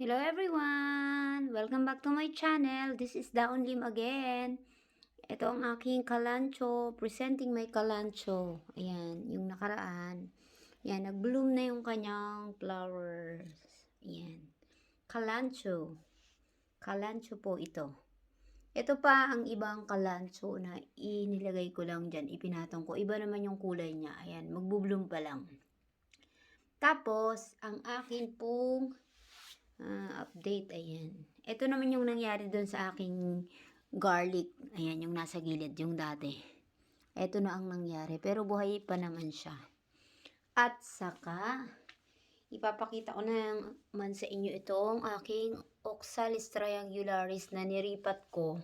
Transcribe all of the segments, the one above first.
Hello everyone! Welcome back to my channel. This is Daon Lim again. Ito ang aking kalancho. Presenting my kalancho. Ayan, yung nakaraan. Ayan, nag-bloom na yung kanyang flowers. Ayan. Kalancho. Kalancho po ito. Ito pa ang ibang kalancho na inilagay ko lang dyan. Ipinatong ko. Iba naman yung kulay niya. Ayan, magbo-bloom pa lang. Tapos, ang akin pong update, ayan. Ito naman yung nangyari doon sa aking garlic. Ayan, yung nasa gilid, yung dati. Ito na ang nangyari, pero buhay pa naman siya. At saka, ipapakita ko naman sa inyo itong aking Oxalis triangularis na niripat ko.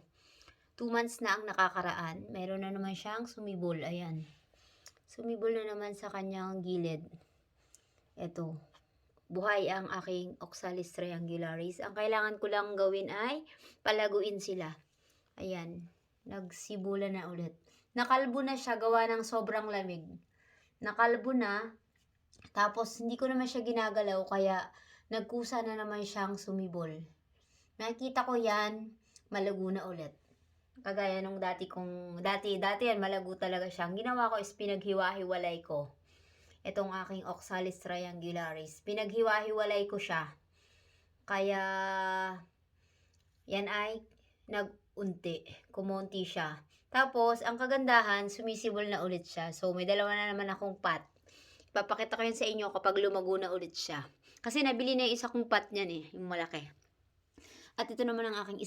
2 months na ang nakakaraan. Meron na naman siyang sumibol, ayan. Sumibol na naman sa kanyang gilid. Ito. Buhay ang aking Oxalis triangularis. Ang kailangan ko lang gawin ay palaguin sila. Ayan, nagsibula na ulit. Nakalbo na siya gawa ng sobrang lamig. Nakalbo na, tapos hindi ko naman siya ginagalaw kaya nagkusa na naman siyang sumibol. Nakikita ko yan, malago na ulit. Kagaya nung dati yan, malago talaga siya. Ang ginawa ko is pinaghiwa-hiwalay ko itong aking Oxalis triangularis. Pinaghiwa-hiwalay ko siya. Kaya, yan ay nag-unti. Kumonti siya. Tapos, ang kagandahan, sumisibol na ulit siya. So, may dalawa na naman akong pot. Ipapakita ko yan sa inyo kapag lumago na ulit siya. Kasi nabili na yung isa kong pot niyan eh, yung malaki. At ito naman ang aking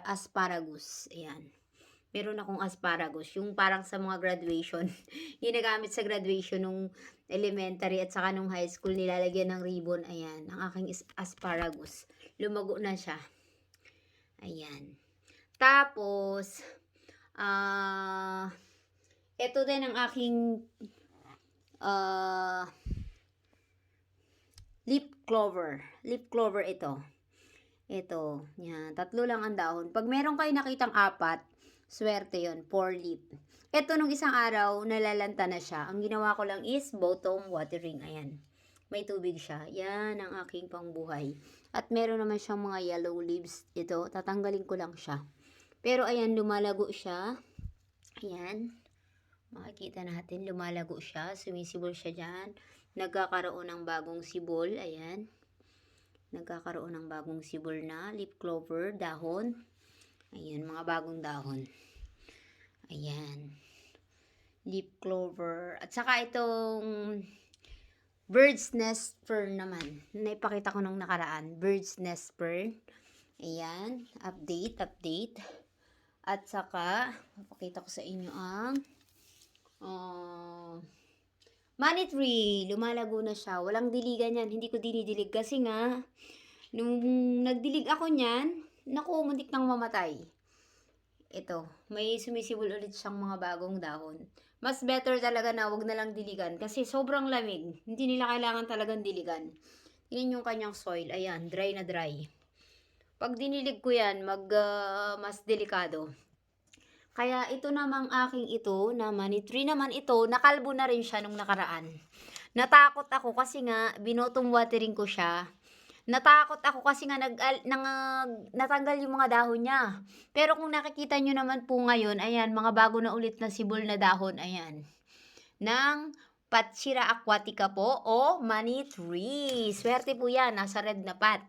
asparagus. Ayan. Meron akong asparagus, yung parang sa mga graduation, ginagamit sa graduation nung elementary at saka nung high school, nilalagyan ng ribbon. Ayan, ang aking asparagus. Lumago na siya. Ayan. Tapos, ito din ang aking leaf clover. Leaf clover ito. Ito, yan. 3 lang ang dahon. Pag meron kayo nakitang 4, swerte yon, 4 leaf. Ito nung isang araw, nalalanta na siya. Ang ginawa ko lang is bottom watering. Ayan. May tubig siya. Yan ang aking pangbuhay. At meron naman siyang mga yellow leaves. Ito, tatanggalin ko lang siya. Pero ayan, lumalago siya. Ayan. Makikita natin, lumalago siya. Sumisibol siya dyan. Nagkakaroon ng bagong sibol. Ayan. Nagkakaroon ng bagong sibol na leaf clover, dahon. Ayan, mga bagong dahon. Ayan. Leaf clover. At saka itong bird's nest fern naman. Naipakita ko nung nakaraan. Bird's nest fern. Ayan. Update. At saka, mapakita ko sa inyo ang money tree. Lumalago na siya. Walang diligan yan. Hindi ko dinidilig. Kasi nga, nung nagdilig ako niyan, naku, muntik nang mamatay. Ito, may sumisibol ulit siyang mga bagong dahon. Mas better talaga na wag na lang diligan kasi sobrang lamig. Hindi nila kailangan talagang diligan. Tingnan yung kanyang soil. Ayan, dry na dry. Pag dinilig ko yan, mas delikado. Kaya ito namang aking ito, na money tree naman ito, nakalbo na rin siya nung nakaraan. Natakot ako kasi nga, binottom watering ko siya. Natakot ako kasi nga natanggal yung mga dahon niya. Pero kung nakikita nyo naman po ngayon, ayan, mga bago na ulit na sibol na dahon, ayan. Ng Patsyra aquatica po o money tree. Swerte po yan, nasa red na pot.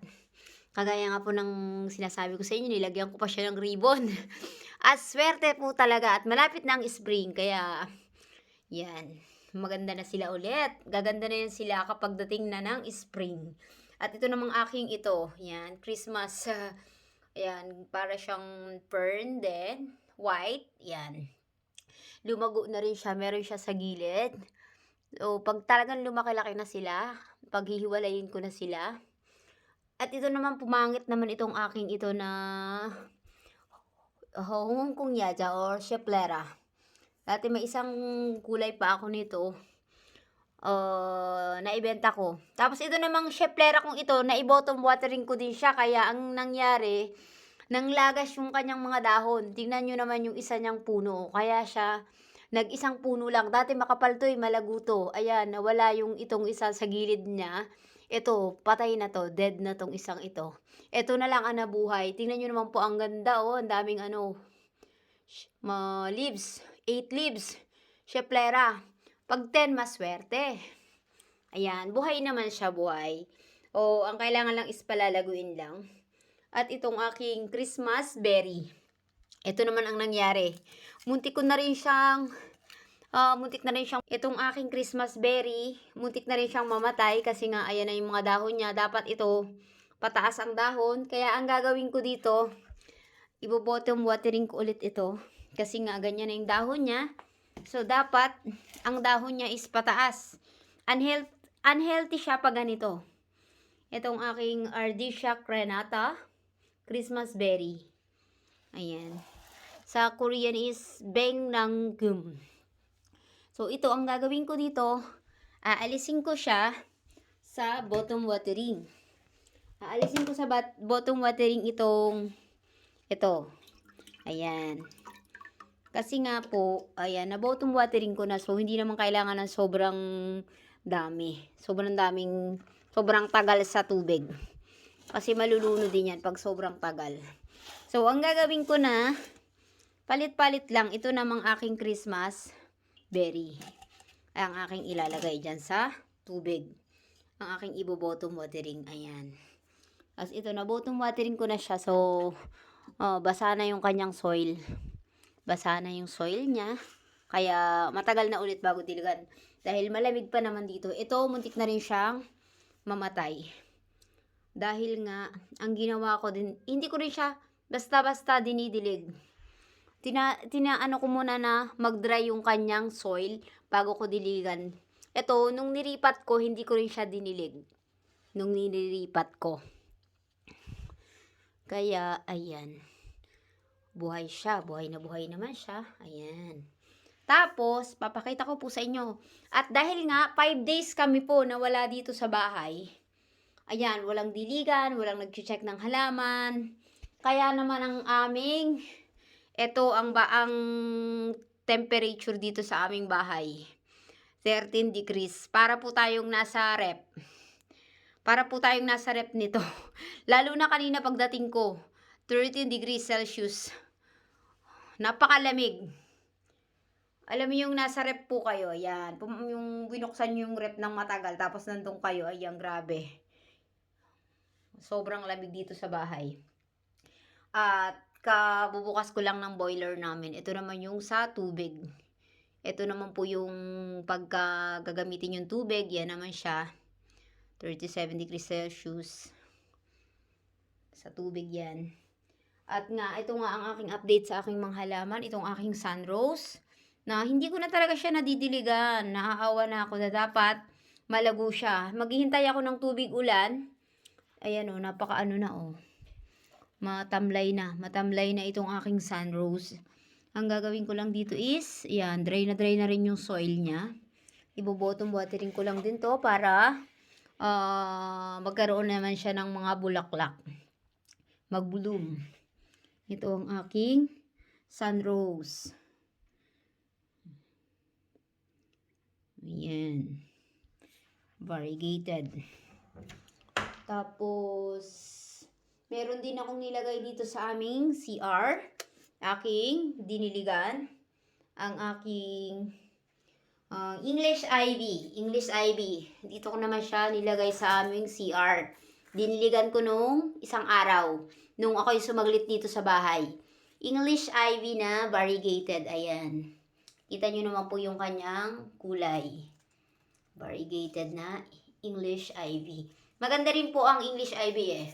Kagaya nga po ng sinasabi ko sa inyo, nilagyan ko pa siya ng ribbon. At swerte po talaga at malapit na ang spring, kaya yan, maganda na sila ulit. Gaganda na yan sila kapag dating na ng spring. At ito namang aking ito, yan, Christmas, yan, para siyang fern din, white, yan. Lumago na rin siya, meron siya sa gilid. So, pag talagang lumaki-laki na sila, paghihiwalayin ko na sila. At ito naman, pumangit naman itong aking ito na Hong Kong Yaja or Sheplera. Dati may isang kulay pa ako nito. Naibenta ko. Tapos ito namang Sheplera kong ito, na-bottom watering ko din siya. Kaya ang nangyari, nanglagas yung kanyang mga dahon. Tingnan nyo naman yung isa niyang puno. Kaya siya, nag-isang puno lang. Dati makapal to malago to. Ayan, nawala yung itong isa sa gilid niya. Ito, patay na 'to, dead na 'tong isang ito. Ito na lang ang nabuhay. Tingnan niyo naman po ang ganda, oh, ang daming ano, leaves, 8 leaves, Shepplera. 'Pag 10 maswerte. Ayan, buhay naman siya, buhay. O, ang kailangan lang is palalaguin lang. At itong aking Christmas berry. Ito naman ang nangyari. Muntik ko na rin siyang itong aking Christmas berry, muntik na rin siyang mamatay kasi nga ayan na yung mga dahon niya. Dapat ito, pataas ang dahon. Kaya ang gagawin ko dito, ibo-bottom watering ko ulit ito. Kasi nga ganyan na yung dahon niya. So dapat, ang dahon niya is pataas. Unhealthy siya pag ganito. Itong aking Ardisia crenata, Christmas berry. Ayan. Sa Korean is Baengnam-gum. So, ito ang gagawin ko dito. Aalisin ko siya sa bottom watering. Aalisin ko sa bottom watering ito. Ayan. Kasi nga po, ayan, na bottom watering ko na. So, hindi naman kailangan ng sobrang dami. Sobrang tagal sa tubig. Kasi maluluno din yan pag sobrang tagal. So, ang gagawin ko na, palit-palit lang. Ito namang aking Christmas berry. Ang aking ilalagay dyan sa tubig. Ang aking ibo-bottom watering. Ayan. As ito na, bottom watering ko na siya. So, basa na yung kanyang soil. Basa na yung soil niya. Kaya, matagal na ulit bago diligan. Dahil malamig pa naman dito. Ito, muntik na rin siyang mamatay. Dahil nga, ang ginawa ko din, hindi ko rin siya basta-basta dinidilig. Tinaano ko muna na mag-dry yung kanyang soil bago ko diligan. Ito, nung niripat ko, hindi ko rin siya dinilig. Nung nilipat ko. Kaya, ayan. Buhay siya. Buhay na buhay naman siya. Ayan. Tapos, papakita ko po sa inyo. At dahil nga, 5 days kami po na wala dito sa bahay. Ayan, walang diligan, walang nag-check ng halaman. Kaya naman ang aming, ito ang temperature dito sa aming bahay. 13 degrees. Para po tayong nasa rep. Nito. Lalo na kanina pagdating ko, 13 degrees Celsius. Napakalamig. Alam mo yung nasa rep po kayo, ayan. Yung binuksan yung rep ng matagal, tapos nandun kayo, ayan, grabe. Sobrang lamig dito sa bahay. At kabubukas ko lang ng boiler namin. Ito naman yung sa tubig. Ito naman po yung pagka gagamitin yung tubig. Yan naman siya. 37 degrees Celsius. Sa tubig yan. At nga, ito nga ang aking update sa aking mga halaman. Itong aking sunrose. Na hindi ko na talaga siya nadidiligan. Naaawa na ako na dapat malago siya. Maghihintay ako ng tubig ulan. Ayan o, napakaano na o. Matamlay na itong aking sunrose. Ang gagawin ko lang dito is, yan, dry na rin yung soil niya. Ibo-bottom watering ko lang din to para magkaroon naman siya ng mga bulaklak. Mag-bloom. Ito ang aking sunrose. Ayan. Variegated. Tapos, meron din akong nilagay dito sa aming CR. Aking diniligan. Ang aking English ivy. Dito ko naman siya nilagay sa aming CR. Diniligan ko nung isang araw. Nung ako'y sumaglit dito sa bahay. English ivy na variegated. Ayan. Kita nyo naman po yung kanyang kulay. Variegated na English ivy. Maganda rin po ang English ivy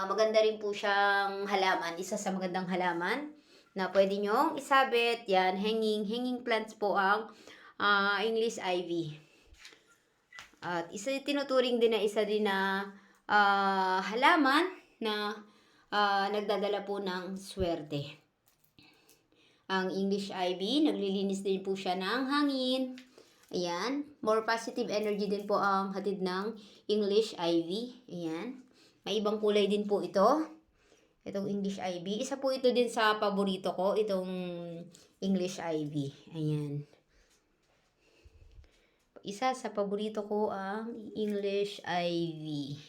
maganda rin po siyang halaman. Isa sa magandang halaman na pwede nyong isabit. Yan, hanging plants po ang English ivy. At tinuturing din na isa din na halaman na nagdadala po ng swerte. Ang English ivy, naglilinis din po siya ng hangin. Ayan, more positive energy din po ang hatid ng English ivy. Ayan, may ibang kulay din po ito. Itong English ivy. Isa po ito din sa paborito ko, itong English ivy. Ayan. Isa sa paborito ko ang English ivy.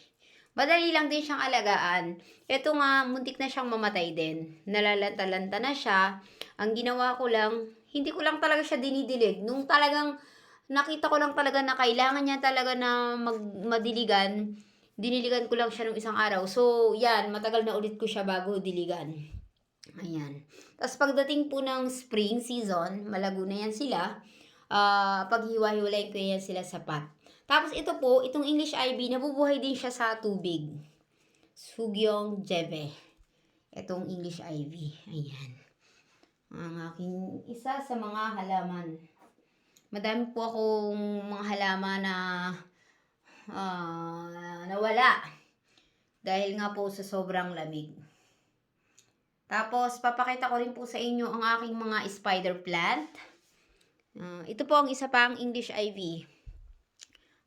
Madali lang din siyang alagaan. Ito nga, muntik na siyang mamatay din. Nalalanta-lanta na siya. Ang ginawa ko lang, hindi ko lang talaga siya dinidilig. Nung talagang nakita ko lang talaga na kailangan niya talaga na madiligan, diniligan ko lang siya nung isang araw. So, yan, matagal na ulit ko siya bago diligan. Ayan. Tapos pagdating po ng spring season, malago na yan sila. Paghiwa-hiwalayin ko yan sila sa pot. Tapos ito po, itong English ivy, nabubuhay din siya sa tubig. Sugyong jebe. Itong English ivy. Ayan. Ang aking isa sa mga halaman. Madami po akong mga halaman na nawala. Dahil nga po sa sobrang lamig. Tapos, papakita ko rin po sa inyo ang aking mga spider plant. Ito po ang isa pang English ivy.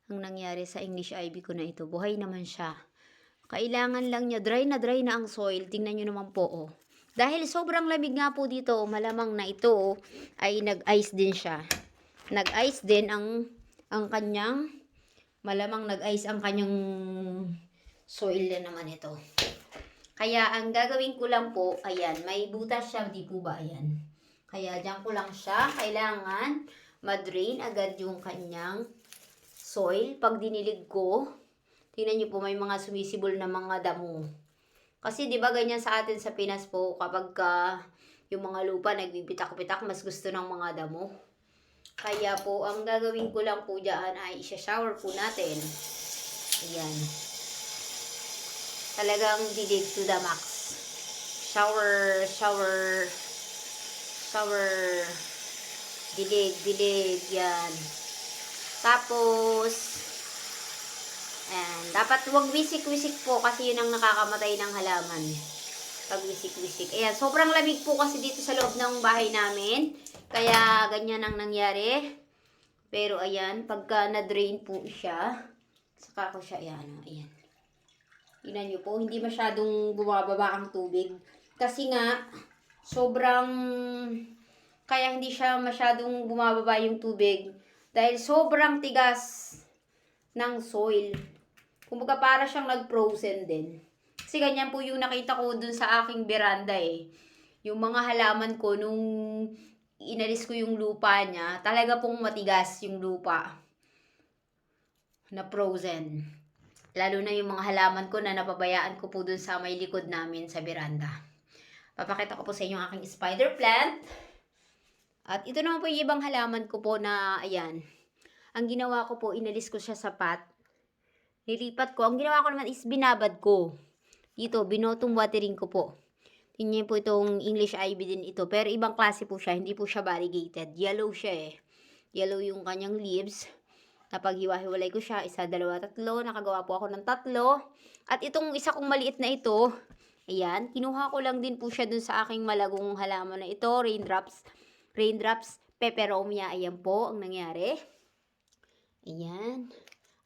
Ang nangyari sa English ivy ko na ito, buhay naman siya. Kailangan lang niya, dry na ang soil. Tingnan nyo naman po, oh. Dahil sobrang lamig nga po dito, malamang na ito, ay nag-ice din siya. Nag-ice din ang kanyang, malamang nag-ice ang kanyang soil na naman ito. Kaya, ang gagawin ko lang po, ayan, may butas siya, di po ba, ayan. Kaya, dyan ko lang siya, kailangan madrain agad yung kanyang soil. Pag dinilig ko, tingnan nyo po, may mga sumisibol na mga damo. Kasi, di ba, ganyan sa atin sa Pinas po, kapag yung mga lupa nagbibitak-bitak, mas gusto ng mga damo. Kaya po, ang gagawin ko lang po dyan ay isa-shower po natin. Ayan. Talagang dilig to the max. Shower. Dilig. Yan. Tapos, and dapat huwag wisik-wisik po kasi yun ang nakakamatay ng halaman. Pag wisik-wisik. Ayan, sobrang lamig po kasi dito sa loob ng bahay namin. Kaya, ganyan ang nangyari. Pero, ayan, pagka na-drain po siya, saka ko siya, ayan. Tingnan nyo po, hindi masyadong bumababa ang tubig. Kasi nga, sobrang, kaya hindi siya masyadong bumababa yung tubig. Dahil sobrang tigas ng soil. Kumbaga para siyang nag-frozen din. Kasi ganyan po yung nakita ko dun sa aking veranda eh. Yung mga halaman ko nung inalis ko yung lupa niya, talaga pong matigas yung lupa. Na frozen. Lalo na yung mga halaman ko na napabayaan ko po dun sa may likod namin sa veranda. Papakita ko po sa inyo ang aking spider plant. At ito naman po yung ibang halaman ko po na, ayan. Ang ginawa ko po, inalis ko siya sa pot. Nilipat ko. Ang ginawa ko naman is binabad ko. Dito, binotong watering ko po. Tingnan po itong English ivy din ito. Pero ibang klase po siya. Hindi po siya variegated. Yellow siya eh. Yellow yung kanyang leaves. Napaghiwa-hiwalay ko siya, 1, 2, 3, nakagawa po ako ng 3. At itong isa kong maliit na ito, ayan, kinuha ko lang din po siya dun sa aking malagong halaman na ito, raindrops, peperomia, ayan po ang nangyari. Ayan,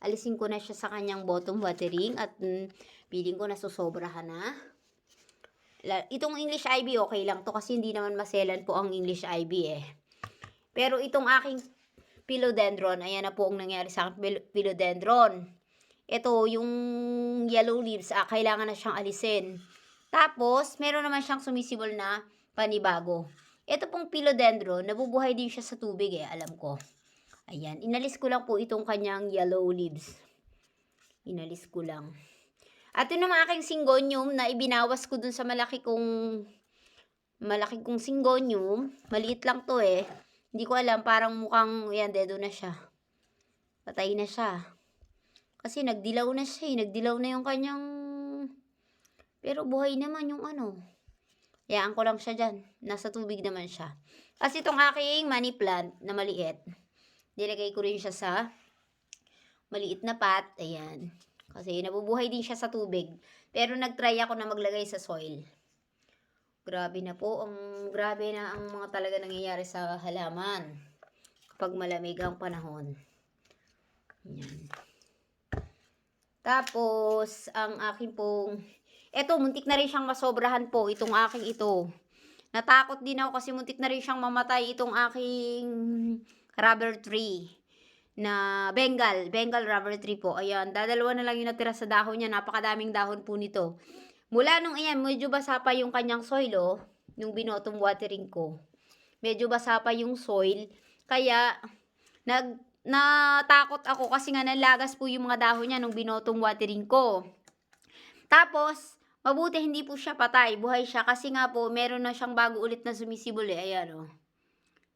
alisin ko na siya sa kanyang bottom watering at feeling ko nasusobrahan na. Itong English ivy, okay lang to kasi hindi naman maselan po ang English ivy eh. Pero itong aking philodendron. Ayan na po ang nangyari sa aking philodendron. Ito, yung yellow leaves, kailangan na siyang alisin. Tapos, meron naman siyang sumisibol na panibago. Ito pong philodendron, nabubuhay din siya sa tubig eh, alam ko. Ayan, inalis ko lang po itong kanyang yellow leaves. Inalis ko lang. At yun naman aking syngonium na ibinawas ko dun sa malaki kong syngonium. Maliit lang to eh. Hindi ko alam, parang mukhang, yan, dedo na siya. Patay na siya. Kasi nagdilaw na siya eh. Nagdilaw na yung kanyang, pero buhay naman yung ano. Hayaan ko lang siya dyan. Nasa tubig naman siya. Kasi itong aking money plant na maliit, nilagay ko rin siya sa maliit na pot. Ayan. Kasi nabubuhay din siya sa tubig. Pero nagtry ako na maglagay sa soil. Grabe na ang mga talaga nangyayari sa halaman kapag malamig ang panahon. Yan. Tapos, ang aking pong, eto, muntik na rin siyang masobrahan po, itong aking ito. Natakot din ako kasi muntik na rin siyang mamatay itong aking rubber tree. na Bengal rubber tree po. Ayan, dadalawa na lang yung natira sa dahon niya. Napakadaming dahon po nito. Mula nung ayan, medyo basa pa yung kanyang soil, yung binottom watering ko. Medyo basa pa yung soil. Kaya, natakot ako kasi nga nalagas po yung mga dahon niya nung binottom watering ko. Tapos, mabuti hindi po siya patay. Buhay siya kasi nga po, meron na siyang bago ulit na sumisibol Ayan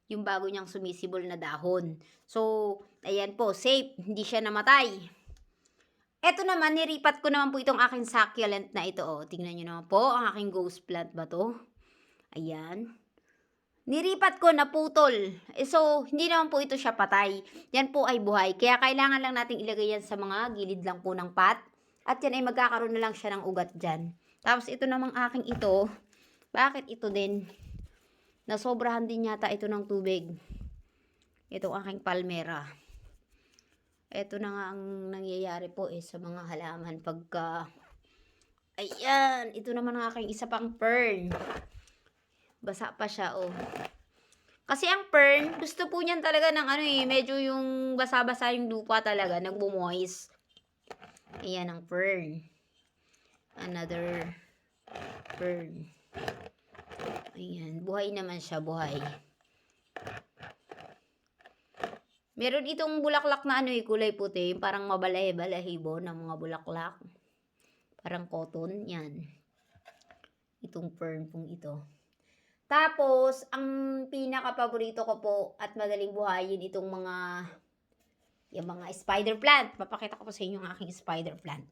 yung bago niyang sumisibol na dahon. So, ayan po, safe. Hindi siya namatay. Eto naman, niripat ko naman po itong aking succulent na ito. Tingnan nyo naman po, ang aking ghost plant ba to? Ayan. Niripat ko, naputol. So, hindi naman po ito siya patay. Yan po ay buhay. Kaya kailangan lang nating ilagay yan sa mga gilid lang po ng pot. At yan ay magkakaroon na lang siya ng ugat dyan. Tapos ito namang aking ito. Bakit ito din? Nasobrahan din yata ito ng tubig. Itong aking palmera. Ito na nga ang nangyayari po sa mga halaman pagka... Ayan, ito naman ang aking isa pang fern. Basa pa siya, Kasi ang fern, gusto po niyan talaga ng medyo yung basa-basa yung lupa talaga, nagmo-moist. Ayan ang fern. Another fern. Ayan, buhay naman siya, buhay. Meron itong bulaklak na kulay puti, parang mabalahe-balahibo ng mga bulaklak. Parang cotton, yan. Itong fern pong ito. Tapos, ang pinaka-paborito ko po at madaling buhayin itong yung mga spider plant. Papakita ko po sa inyo yung aking spider plant.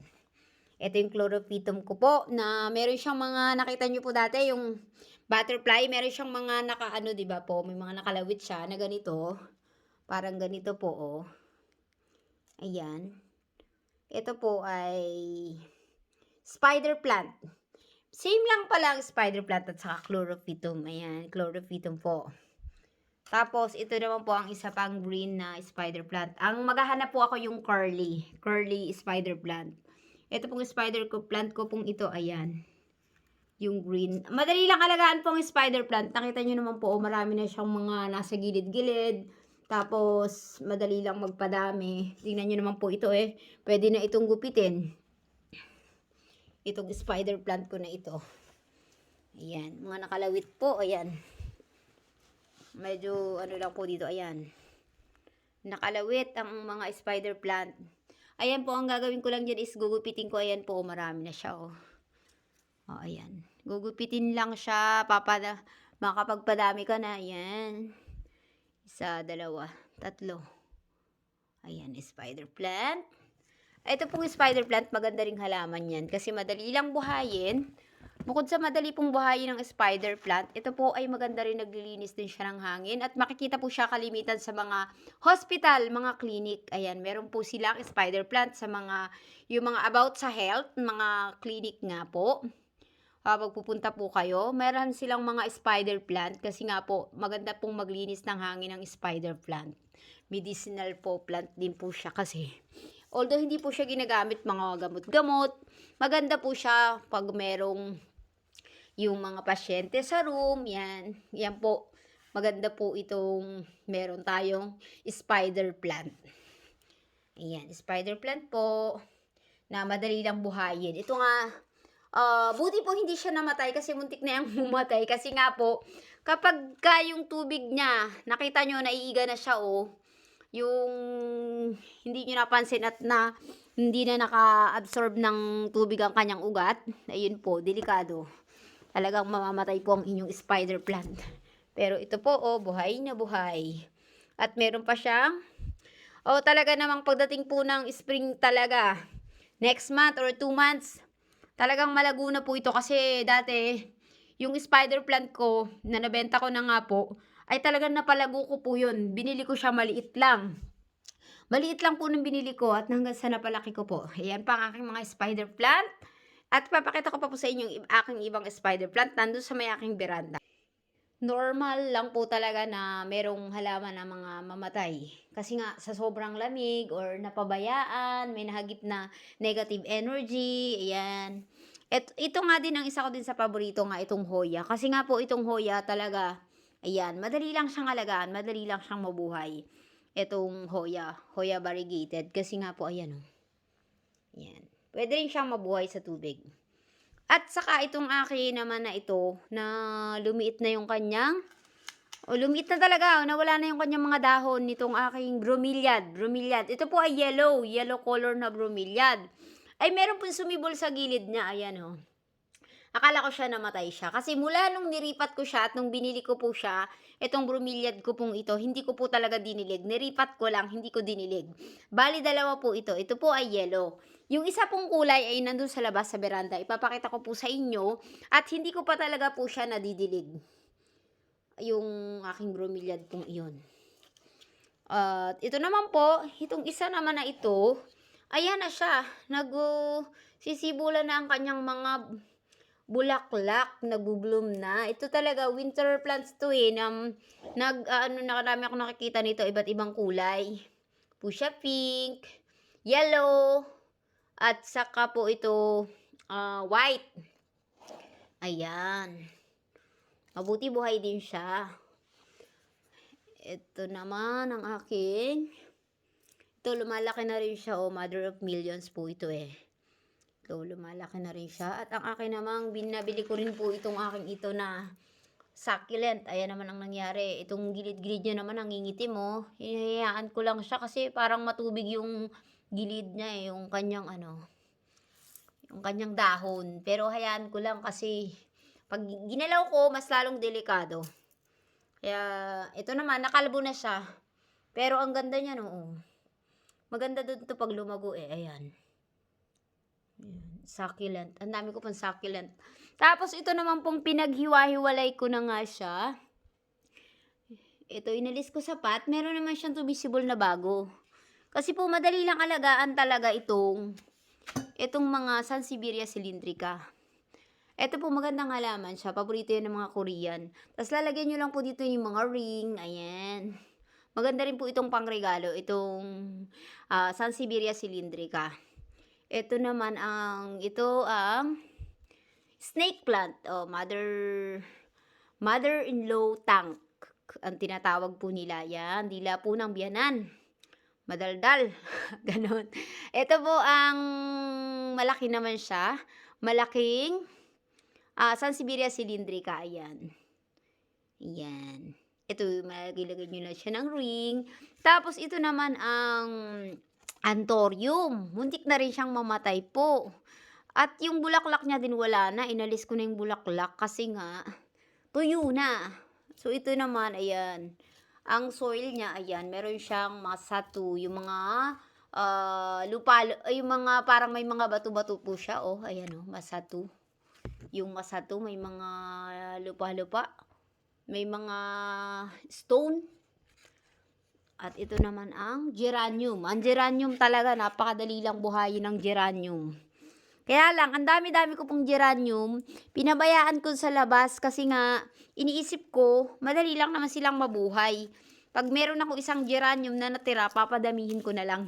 Ito yung chlorophytum ko po, na meron siyang mga, nakita nyo po dati, yung butterfly, meron siyang mga diba po, may mga nakalawit siya na ganito. Parang ganito po, Ayan. Ito po ay spider plant. Same lang pala ang spider plant at saka chlorophytum. Ayan, chlorophytum po. Tapos, ito naman po ang isa pang green na spider plant. Ang maghahanap po ako yung curly spider plant. Ito pong spider plant ko pong ito, ayan. Yung green. Madali lang alagaan pong spider plant. Nakita nyo naman po, marami na siyang mga nasa gilid-gilid. Tapos, madali lang magpadami. Tingnan nyo naman po ito Pwede na itong gupitin. Itong spider plant ko na ito. Ayan. Mga nakalawit po, ayan. Medyo, lang po dito, ayan. Nakalawit ang mga spider plant. Ayan po, ang gagawin ko lang dyan is gugupitin ko. Ayan po, marami na siya, ayan. Gugupitin lang siya. Makapagpadami ka na. Ayan. 1, 2, 3. Ayan, spider plant. Ito pong spider plant, maganda ring halaman yan. Kasi madali lang buhayin. Bukod sa madali pong buhayin ng spider plant, ito po ay maganda rin, naglilinis din siya ng hangin. At makikita po siya kalimitan sa mga hospital, mga clinic. Ayan, meron po silang spider plant sa yung mga about sa health, mga clinic nga po. Kapag pupunta po kayo, meron silang mga spider plant kasi nga po, maganda pong maglinis ng hangin ng spider plant. Medicinal po plant din po siya kasi. Although hindi po siya ginagamit mga gamot-gamot, maganda po siya pag merong yung mga pasyente sa room, yan po, maganda po itong meron tayong spider plant. Ayan, spider plant po, na madali lang buhayin. Ito nga, buti po hindi siya namatay kasi muntik na yung mumatay. Kasi nga po, kapag yung tubig niya, nakita nyo, naiiga na siya, yung hindi nyo napansin at hindi na naka-absorb ng tubig ang kanyang ugat, ayun po, delikado. Talagang mamamatay po ang inyong spider plant. Pero ito po, buhay na buhay. At meron pa siyang, talaga namang pagdating po ng spring talaga, next month or 2 months, talagang malago na po ito. Kasi dati, yung spider plant ko, na nabenta ko na nga po, ay talagang napalago ko po yun. Binili ko siya maliit lang. Maliit lang po nung binili ko at hanggang sa napalaki ko po. Ayan pa ang aking mga spider plant. At papakita ko pa po sa inyo yung aking ibang spider plant nandun sa may aking veranda. Normal lang po talaga na merong halaman na mga mamatay. Kasi nga sa sobrang lamig or napabayaan, may nahagip na negative energy, ayan. Ito nga din ang isa ko din sa paborito nga, itong Hoya. Kasi nga po itong Hoya talaga, ayan, madali lang siyang alagaan, madali lang siyang mabuhay. Itong Hoya variegated. Kasi nga po, ayan oh. Ayan. Pwede rin siyang mabuhay sa tubig. At saka itong akin naman na ito, na lumiit na yung kanyang, lumiit na talaga, nawala na yung kanyang mga dahon nitong aking bromeliad. Ito po ay yellow color na bromeliad. Ay meron po sumibol sa gilid niya, ayan oh. Akala ko siya namatay siya. Kasi mula nung niripat ko siya at nung binili ko po siya, itong bromeliad ko pong ito, hindi ko po talaga dinilig. Niripat ko lang, hindi ko dinilig. Bali, dalawa po ito. Ito po ay yellow. Yung isa pong kulay ay nandun sa labas sa veranda. Ipapakita ko po sa inyo at hindi ko pa talaga po siya nadidilig. Yung aking bromeliad pong iyon. At ito naman po, itong isa naman na ito, ayan na siya. Sisibulan na ang kanyang mga bulaklak, nagbo-bloom na. Ito talaga, winter plants to eh. Nakarami ako nakikita nito, iba't ibang kulay. Fuchsia pink, yellow, at saka po ito, white. Ayan. Mabuti buhay din siya. Ito naman ang aking. Ito, lumalaki na rin siya. Mother of millions po ito eh. So, lumalaki na rin siya. At ang akin namang binabili ko rin po itong aking ito na succulent. Ayan naman ang nangyari. Itong gilid-gilid niya naman nangingitim oh. Hinahayaan ko lang siya kasi parang matubig yung gilid niya eh. Yung kanyang yung kanyang dahon. Pero hayaan ko lang kasi pag ginalaw ko, mas lalong delikado. Kaya, ito naman, nakalbo na siya. Pero ang ganda niya no. Maganda doon to pag lumago eh. Ayan. Succulent. Ang dami ko pang succulent. Tapos ito naman pong pinaghiwa-hiwalay ko na nga siya. Ito inalis ko sa pot. Meron naman siyang visible na bago. Kasi po madali lang alagaan talaga itong mga Sansevieria cylindrica. Ito po magandang halaman siya. Paborito yan ng mga Korean. Tapos lalagyan nyo lang po dito yung mga ring. Ayan. Maganda rin po itong pangregalo. Itong Sansevieria cylindrica. Ito naman ang snake plant. Mother-in-law tank. Ang tinatawag po nila. Yan. Dila po ng biyanan. Madaldal. Ganon. Ito po ang malaki naman siya. Malaking Sansevieria cylindrica. Ayan. Ayan. Ito, magilagay nyo na siya ng ring. Tapos ito naman ang Anthurium. Muntik na rin siyang mamatay po. At yung bulaklak niya din wala na. Inalis ko na yung bulaklak kasi nga tuyo na. So ito naman, ayan. Ang soil niya, ayan, meron siyang masatu. Yung mga yung mga parang may mga bato-bato po siya. Oh, ayan oh, masatu. Yung masatu, may mga lupa-lupa. May mga stone. At ito naman ang geranium. Ang geranium talaga, napakadali lang buhayin ng geranium. Kaya lang, ang dami-dami ko pong geranium. Pinabayaan ko sa labas kasi nga, iniisip ko, madali lang naman silang mabuhay. Pag meron ako isang geranium na natira, papadamihin ko na lang.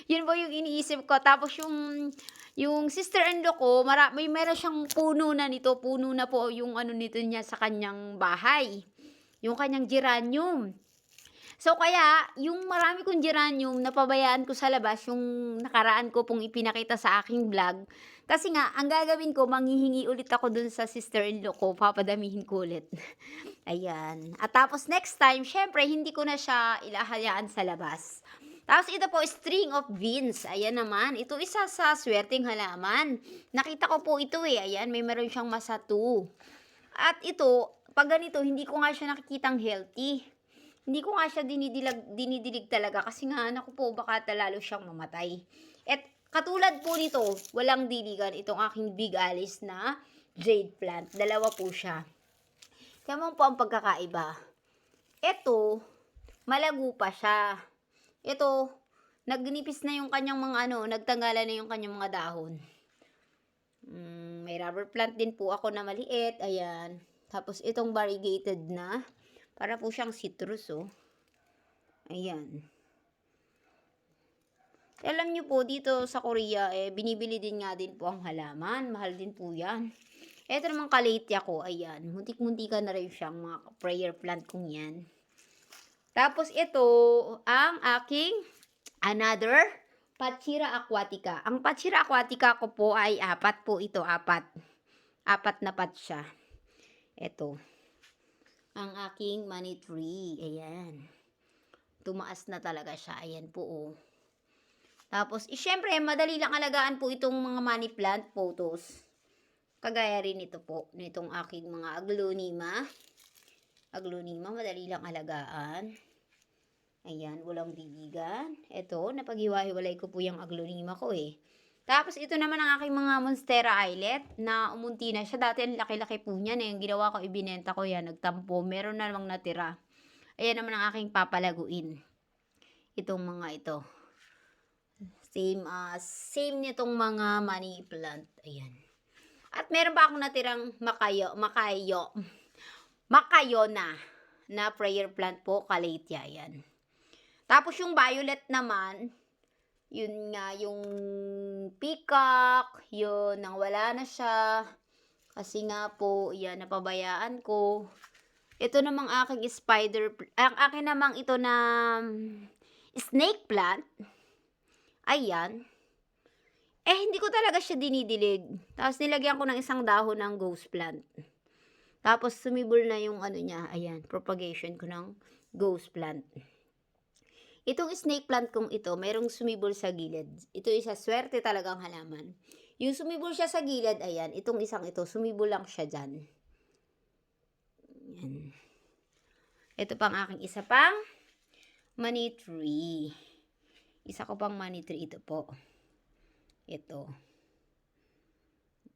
Yun po yung iniisip ko. Tapos yung sister-in-law ko, meron siyang puno na nito. Puno na po yung nito niya sa kanyang bahay. Yung kanyang geranium. So, kaya, yung marami kong geranium, napabayaan ko sa labas, yung nakaraan ko pong ipinakita sa aking vlog. Kasi nga, ang gagawin ko, manghihingi ulit ako dun sa sister-in-law ko, papadamihin ko ulit. Ayan. At tapos, next time, syempre, hindi ko na siya ilahayaan sa labas. Tapos, ito po, string of beans. Ayan naman. Ito isa sa swerteng halaman. Nakita ko po ito eh. Ayan, may meron siyang masatu. At ito, pag ganito, hindi ko nga siya nakikitang healthy. Hindi ko nga siya dinidilig talaga kasi nga, naku po, baka lalo siyang mamatay. At katulad po nito, walang diligan itong aking Big Alice na jade plant. Dalawa po siya. Kaya mo po ang pagkakaiba. Ito, malago pa siya. Ito, nagnipis na yung kanyang mga nagtanggalan na yung kanyang mga dahon. May rubber plant din po ako na maliit. Ayan. Tapos itong variegated na. Para po siyang citrus, oh. Ayan. Alam nyo po, dito sa Korea, binibili din nga din po ang halaman. Mahal din po yan. Ito naman kalaitya ko, ayan. Muntik-muntika na rin siyang mga prayer plant kong yan. Tapos ito, ang aking another Pachira aquatica. Ang Pachira aquatica ko po ay 4 po ito, 4. 4 na pot siya. Ito, ang aking money tree. Ayan. Tumaas na talaga siya. Ayan po, oh. Tapos, syempre, madali lang alagaan po itong mga money plant photos. Kagaya rin ito po, nitong aking mga aglonema. Aglonema, madali lang alagaan. Ayan, walang bibigan. Ito, napaghiwa-hiwalay ko po yung aglonema ko eh. Tapos, ito naman ang aking mga Monstera Eyelet na umunti na siya. Dati, ang laki-laki po niyan eh. Yung ginawa ko, ibinenta ko yan, nagtampo. Meron na namang natira. Ayan naman ang aking papalaguin. Itong mga ito. Same nitong mga money plant. Ayan. At meron pa akong natirang Makayona na prayer plant po, Calathea. Ayan. Tapos yung violet naman, yun nga, yung peacock, yun, nang wala na siya. Kasi nga po, yan, napabayaan ko. Ito namang aking ang akin namang ito na snake plant. Ayan. Hindi ko talaga siya dinidilig. Tapos nilagyan ko ng isang dahon ng ghost plant. Tapos sumibol na yung ano niya, ayan, propagation ko ng ghost plant. Itong snake plant kong ito, mayroong sumibol sa gilid. Ito isa swerte talagang halaman. Yung sumibol siya sa gilid, ayan, itong isang ito, sumibol lang siya dyan. Ayan. Ito pang aking isa pang money tree. Isa ko pang money tree, ito po. Ito.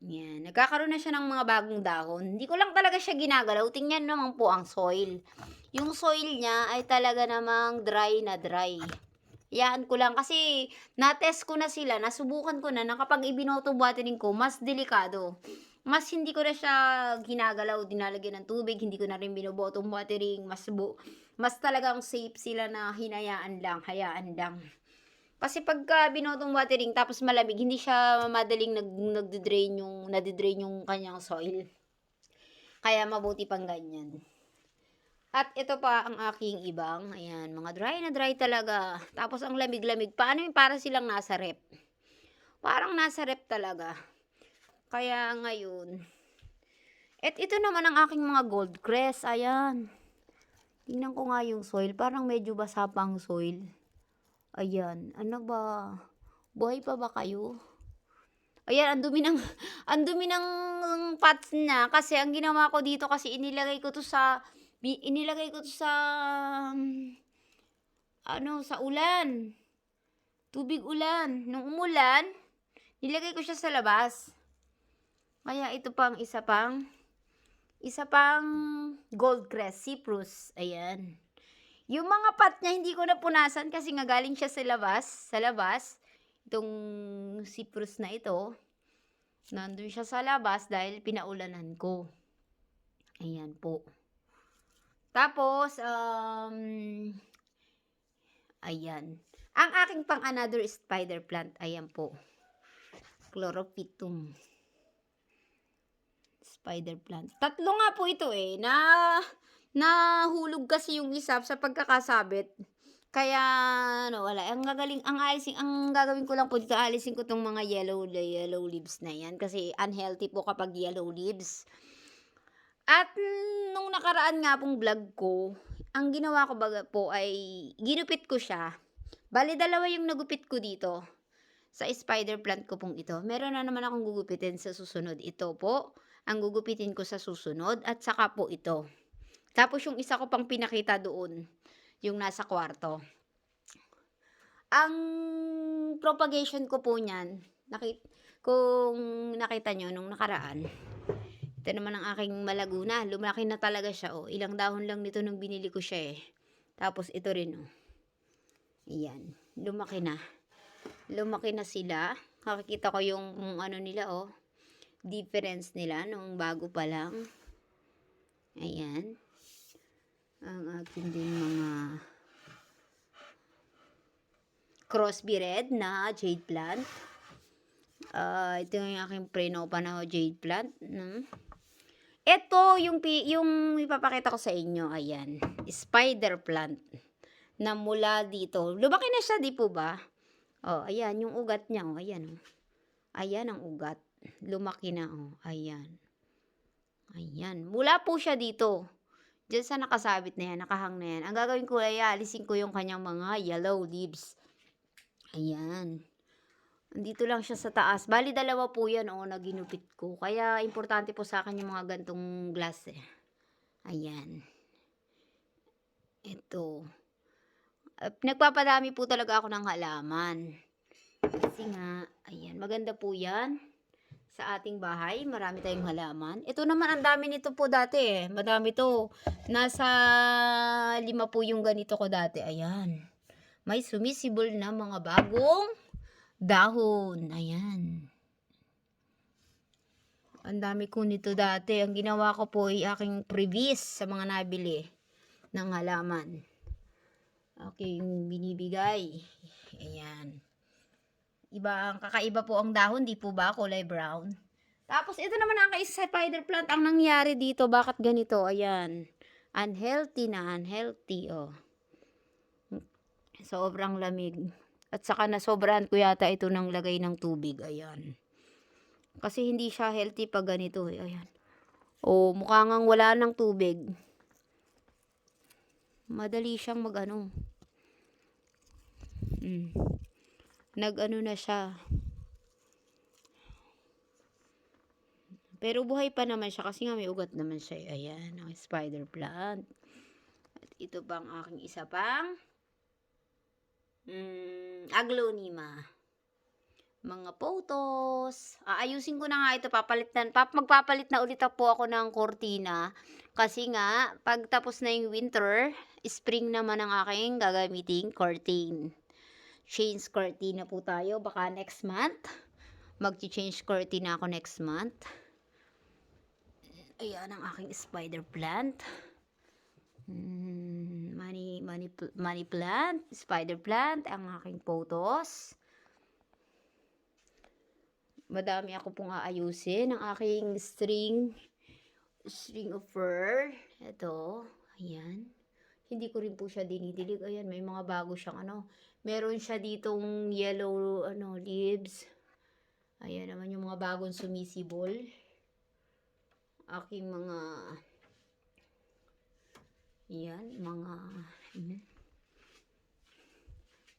Yan. Nagkakaroon na siya ng mga bagong dahon. Hindi ko lang talaga siya ginagalaw. Tingnan naman po ang soil. Yung soil niya ay talaga namang dry na dry. Yan ko lang kasi na-test ko na sila, nasubukan ko na kapag ibinoto watering ko, mas delikado. Mas hindi ko na siya ginagalaw, dinalagyan ng tubig, hindi ko na rin binobottom watering, mas talagang safe sila na hayaan lang. Kasi pagka binotong watering tapos malamig, hindi siya madaling nadidrain yung kanyang soil. Kaya mabuti pang ganyan. At ito pa ang aking ibang, ayan, mga dry na dry talaga. Tapos ang lamig-lamig. Paano yung para silang nasa rep? Parang nasa rep talaga. Kaya ngayon. At ito naman ang aking mga gold crest. Ayan. Tingnan ko nga yung soil. Parang medyo basa pa ang soil. Ayan, ano ba? Buhay pa ba kayo? Ayan, ang dumi ng pots na kasi ang ginawa ko dito kasi inilagay ko to sa sa ulan. Tubig ulan. Nung umulan, nilagay ko siya sa labas. Kaya ito pang isa pang gold crest, cyprus. Ayan. Yung mga pot niya, hindi ko napunasan kasi nga galing siya sa labas. Itong cyprus na ito, nandun siya sa labas dahil pinaulanan ko. Ayan po. Tapos, ayan. Ang aking pang another spider plant, ayan po. Chlorophytum. Spider plant. Tatlo nga po ito nahulog kasi yung isa sa pagkakasabit. Kaya wala. Ang gagawin ko lang po dito, alisin ko tong mga yellow leaves na yan kasi unhealthy po kapag yellow leaves. At nung nakaraan nga pong vlog ko, ang ginawa ko baga po ay ginupit ko siya. Bali, dalawa yung nagupit ko dito sa spider plant ko pong ito. Meron na naman akong gugupitin sa susunod. Ito po ang gugupitin ko sa susunod at saka po ito. Tapos yung isa ko pang pinakita doon, yung nasa kwarto. Ang propagation ko po niyan, kung nakita nyo nung nakaraan, ito naman ang aking malaguna. Lumaki na talaga siya. Ilang dahon lang nito nung binili ko siya . Tapos ito rin . Ayan. Lumaki na. Lumaki na sila. Nakikita ko yung ano nila difference nila nung bago pa lang. Ayan. Ang aking din mga Crosby red na jade plant. Ito yung aking prenopa na jade plant. Ito yung ipapakita ko sa inyo, ayan, spider plant na mula dito. Lumaki na siya, 'di po ba? Oh, ayan yung ugat niya, oh, ayan, oh. Ayan ang ugat. Lumaki na, oh, ayan. Ayan, mula po siya dito. Diyan sa nakasabit na 'yan, nakahang na 'yan. Ang gagawin ko ay aalisin ko yung kanyang mga yellow leaves. Ayan. Andito lang siya sa taas. Bali dalawa po 'yan, oh, na ginupit ko. Kaya importante po sa akin yung mga gantong glass, eh. Ayan. Ito. Nagpapadami po talaga ako ng halaman. Kasi nga, ayan, maganda po 'yan sa ating bahay. Marami tayong halaman. Ito naman, ang dami nito po dati, eh. Madami 'to. Nasa 5 po yung ganito ko dati. Ayan. May sumisibol na mga bagong dahon. Ayan. Ang dami ko nito dati. Ang ginawa ko po ay aking previs sa mga nabili ng halaman. Aking binibigay. Ayan. Kakaiba po ang dahon, di po ba? Kulay brown. Tapos, ito naman ang spider plant. Ang nangyari dito, bakit ganito? Ayan. Unhealthy na, unhealthy, oh. Sobrang lamig. At saka nasobrahan ko yata ito ng lagay ng tubig. Ayan. Kasi hindi siya healthy pag ganito, eh. Ayan. Oh, mukha ngang wala ng tubig. Madali siyang mag-ano. Nag-ano na siya. Pero buhay pa naman siya kasi nga may ugat naman siya. Ayan, ang spider plant. At ito bang aking isa pang aglonema. Mga photos. Aayusin ko na nga ito. Magpapalit na ulit po ako ng kortina. Kasi nga, pag tapos na yung winter, spring naman ang aking gagamiting curtain. Change curtain na po tayo. Baka next month. Mag-change curtain na ako next month. Ayan ang aking spider plant. Money plant, spider plant, ang aking photos. Madami ako pong aayusin. Ang aking string of fur. Ito, ayan. Hindi ko rin po siya dinidilig. Ayan, may mga bago siyang meron siya ditong yellow leaves. Ayan naman yung mga bagong sumisibol. Aking mga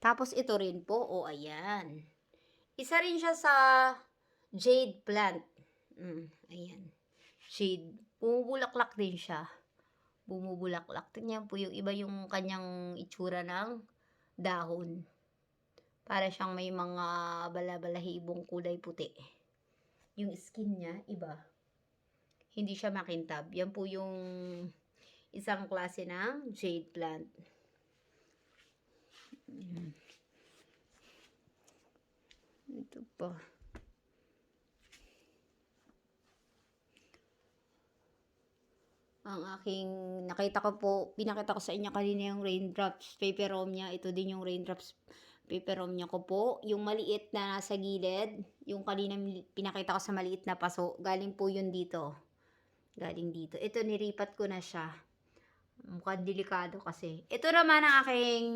Tapos ito rin po, oh, ayan. Isa rin siya sa jade plant. Ayan. Jade. Bumubulaklak din siya. Bumubulaklak. Tingnan po yung iba yung kanyang itsura ng dahon. Para siyang may mga balabalahibong kulay puti. Yung skin niya, iba. Hindi siya makintab. Yan po yung isang klase ng jade plant. Ito pa. Ang aking pinakita ko sa inyo kanina yung raindrops peperomia. Ito din yung raindrops peperomia ko po. Yung maliit na nasa gilid, yung kanina pinakita ko sa maliit na paso, galing po yun dito. Galing dito. Ito, niripat ko na siya. Mukhang delikado kasi. Ito naman ang aking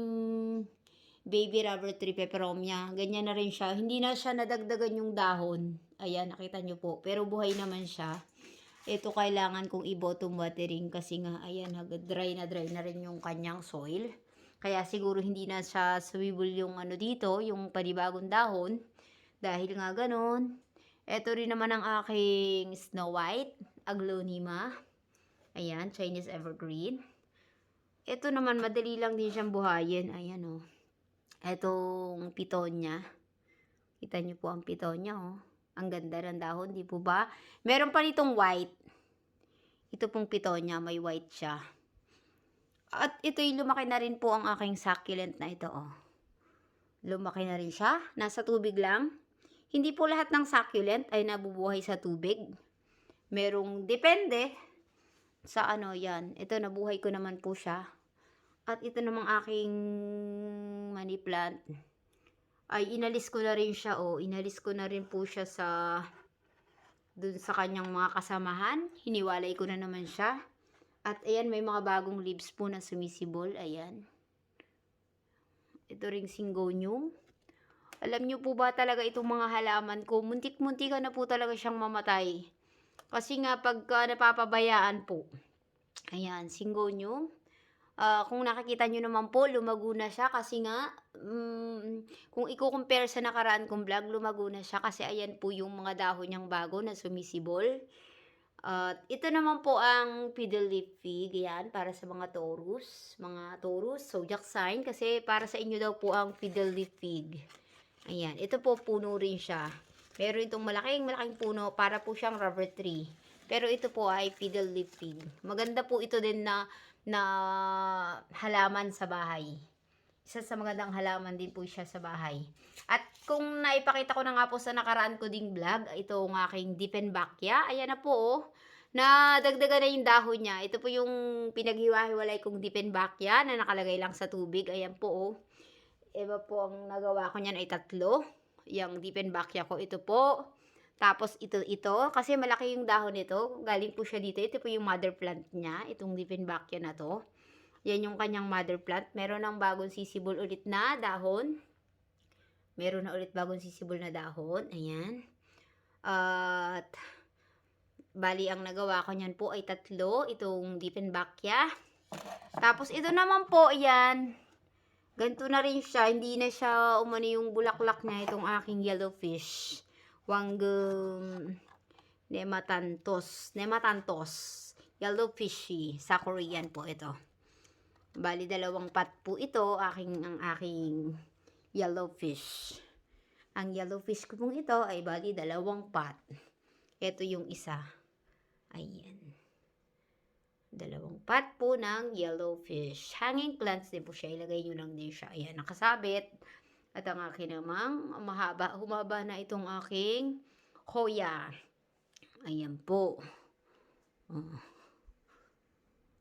baby rubber tree peperomia. Ganyan na rin siya. Hindi na siya nadagdagan yung dahon. Ayan, nakita nyo po. Pero buhay naman siya. Ito kailangan kong i-bottom watering kasi nga, ayan, dry na rin yung kanyang soil. Kaya siguro hindi na siya swivel yung dito, yung panibagong dahon. Dahil nga ganon. Ito rin naman ang aking Snow White aglonema. Ayan, Chinese evergreen. Ito naman, madali lang din siyang buhayin. Ayan, oh. Etong pitonya. Kita niyo po ang pitonya, oh. Ang ganda ng dahon, di po ba? Meron pa nitong white. Ito pong pitonya, may white siya. At ito'y lumaki na rin po ang aking succulent na ito, oh. Lumaki na rin siya. Nasa tubig lang. Hindi po lahat ng succulent ay nabubuhay sa tubig. Merong depende sa yan. Ito, nabuhay ko naman po siya. At ito namang aking money plant. Ay, inalis ko na rin siya, oh. Inalis ko na rin po siya sa dun sa kanyang mga kasamahan. Hiniwalay ko na naman siya. At ayan, may mga bagong leaves po na sumisibol. Ayan. Ito ring syngonium. Alam nyo po ba talaga itong mga halaman ko, muntik-muntikan na po talaga siyang mamatay. Kasi nga pagka napapabayaan po. Ayan, syngonium. Kung nakikita nyo naman po, lumago na siya kasi nga, kung i-compare sa nakaraan kong vlog, lumago na siya kasi ayan po yung mga dahon niyang bago na sumisibol. At ito naman po ang fiddle leaf fig, yan, para sa mga Taurus, zodiac sign, kasi para sa inyo daw po ang fiddle leaf fig. Ayan, ito po puno rin siya. Meron itong malaking puno, para po siyang rubber tree. Pero ito po ay fiddle leaf fig. Maganda po ito din na halaman sa bahay. Isa sa magandang halaman din po siya sa bahay. At kung naipakita ko na nga po sa nakaraan ko ding vlog, ito ang aking Dieffenbachia. Ayan na po, oh. Nadagdagan na yung dahon niya. Ito po yung pinaghiwa-hiwalay kong Dieffenbachia na nakalagay lang sa tubig. Ayan po, oh. Iba po ang nagawa ko niyan ay 3. Yung Dieffenbachia ko, ito po. Tapos ito, kasi malaki yung dahon nito. Galing po siya dito. Ito po yung mother plant niya, itong Dieffenbachia na to. Yan yung kanyang mother plant. Meron ng bagong sisibol ulit na dahon. Meron na ulit bagong sisibol na dahon. Ayan. At bali ang nagawa ko niyan po ay 3. Itong Dieffenbachia. Tapos ito naman po, yan. Ganito na rin siya. Hindi na siya umano yung bulaklak niya. Itong aking yellowfish. Wanggum nematantos. Yellowfishy. Sa Korean po ito. Bali 2 pot po ito. Ang aking yellowfish. Ang yellowfish ko pong ito ay bali 2 pot. Ito yung isa. Ayan. 2 pot po ng yellowfish. Hanging plants din po siya. Ilagay nyo lang din siya. Ayan, nakasabit. At ang akin namang humaba na itong aking hoya. Ayan po.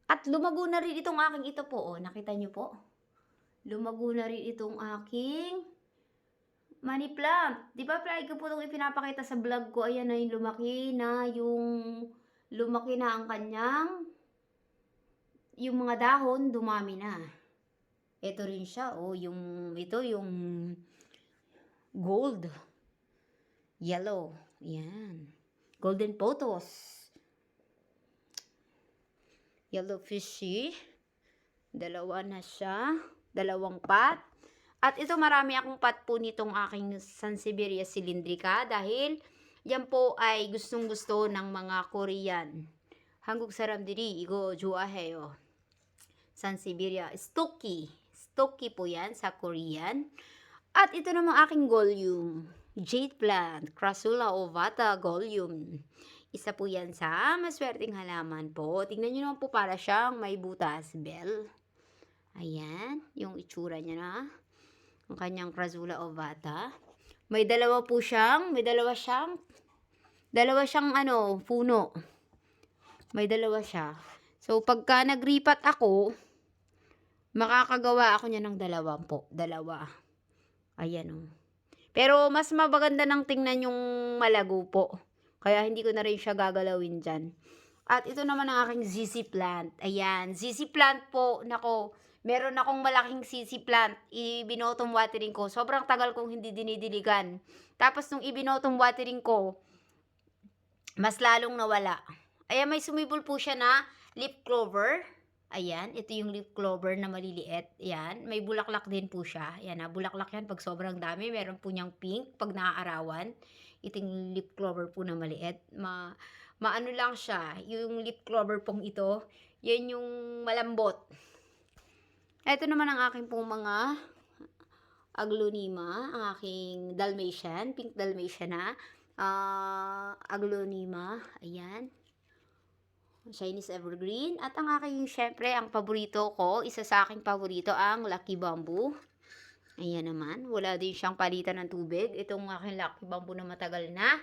At lumago na rin itong aking ito po. Oh, nakita nyo po? Lumago na rin itong aking money plant. Di ba play ko po itong ipinapakita sa vlog ko. Ayan na yung lumaki na ang kanyang yung mga dahon, dumami na. Ito rin siya, oh, yung gold. Yellow. Yan. Golden photos. Yellowfishy. 2 na siya. 2 pot. At ito marami akong pot po nitong aking Sansevieria cylindrica dahil yan po ay gustong-gusto ng mga Korean. Hanguk saramdiri igo 좋아해요. Sansevieria stocky. Stocky po yan sa Korean. At ito naman aking Golium. Jade plant. Crassula ovata Golium. Isa po yan sa maswerteng halaman po. Tingnan nyo naman po para siyang may butas. Bell. Ayan. Yung itsura niya na. Ang kanyang Crassula ovata. May dalawa siyang puno. May 2 siya. So, pagka nagripat ako, makakagawa ako niya ng 2 po. 2. Ayan o. Pero, mas maganda ng tingnan yung malago po. Kaya, hindi ko na rin siya gagalawin dyan. At ito naman ang aking ZZ plant. Ayan. ZZ plant po. Nako, meron akong malaking ZZ plant. Ibinottom watering ko. Sobrang tagal kong hindi dinidiligan. Tapos, nung ibinottom watering ko, mas lalong nawala. Ayan, may sumibol po siya na leaf clover. Ayan, ito yung leaf clover na maliliit. Ayan, may bulaklak din po siya. Ayan, bulaklak yan pag sobrang dami. Meron po niyang pink pag naaarawan. Ito yung leaf clover po na maliit. Maano lang siya. Yung leaf clover pong ito, yan yung malambot. Ito naman ang aking pong mga aglonema. Ang aking Dalmatian, pink Dalmatian na. Aglonema. Ayan. Chinese evergreen. At ang aking, syempre, ang paborito ko, isa sa aking paborito, ang Lucky Bamboo. Ayan naman. Wala din siyang palitan ng tubig. Itong aking Lucky Bamboo na matagal na.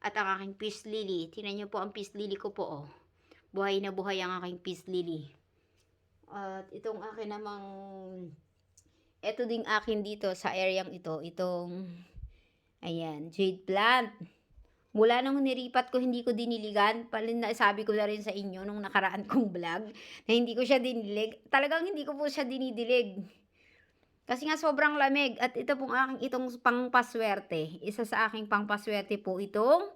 At ang aking peace lily. Tingnan niyo po ang peace lily ko po, oh. Buhay na buhay ang aking peace lily. At itong akin namang, ito ding akin dito sa areang ito. Itong, ayan, jade plant. Mula nung niripat ko hindi ko diniligan, sabi ko na rin sa inyo nung nakaraan kong vlog, na hindi ko siya dinilig. Talagang hindi ko po siya dinidilig. Kasi nga sobrang lamig at ito pong itong pangpaswerte. Isa sa aking pangpaswerte po itong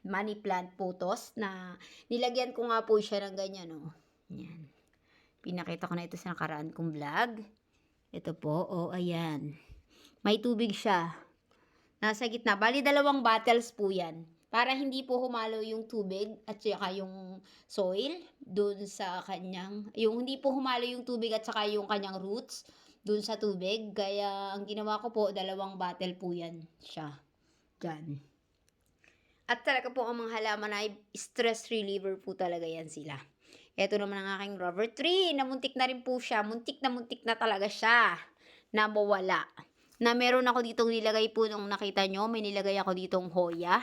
money plant photos na nilagyan ko nga po siya ng ganyan, oh. Yan. Pinakita ko na ito sa nakaraan kong vlog. Ito po, oh, ayan. May tubig siya. Nasa gitna. Bali, 2 bottles po yan. Para hindi po humalo yung tubig at saka yung soil dun sa kanyang, yung hindi po humalo yung tubig at saka yung kanyang roots dun sa tubig. Kaya, ang ginawa ko po, 2 bottle po yan siya. Dyan. At talaga po ang mga halaman ay stress reliever po talaga yan sila. Ito naman ang aking rubber tree. Namuntik na rin po siya. Muntik na talaga siya na mawala. Na meron ako ditong nilagay po nung nakita nyo, may nilagay ako ditong hoya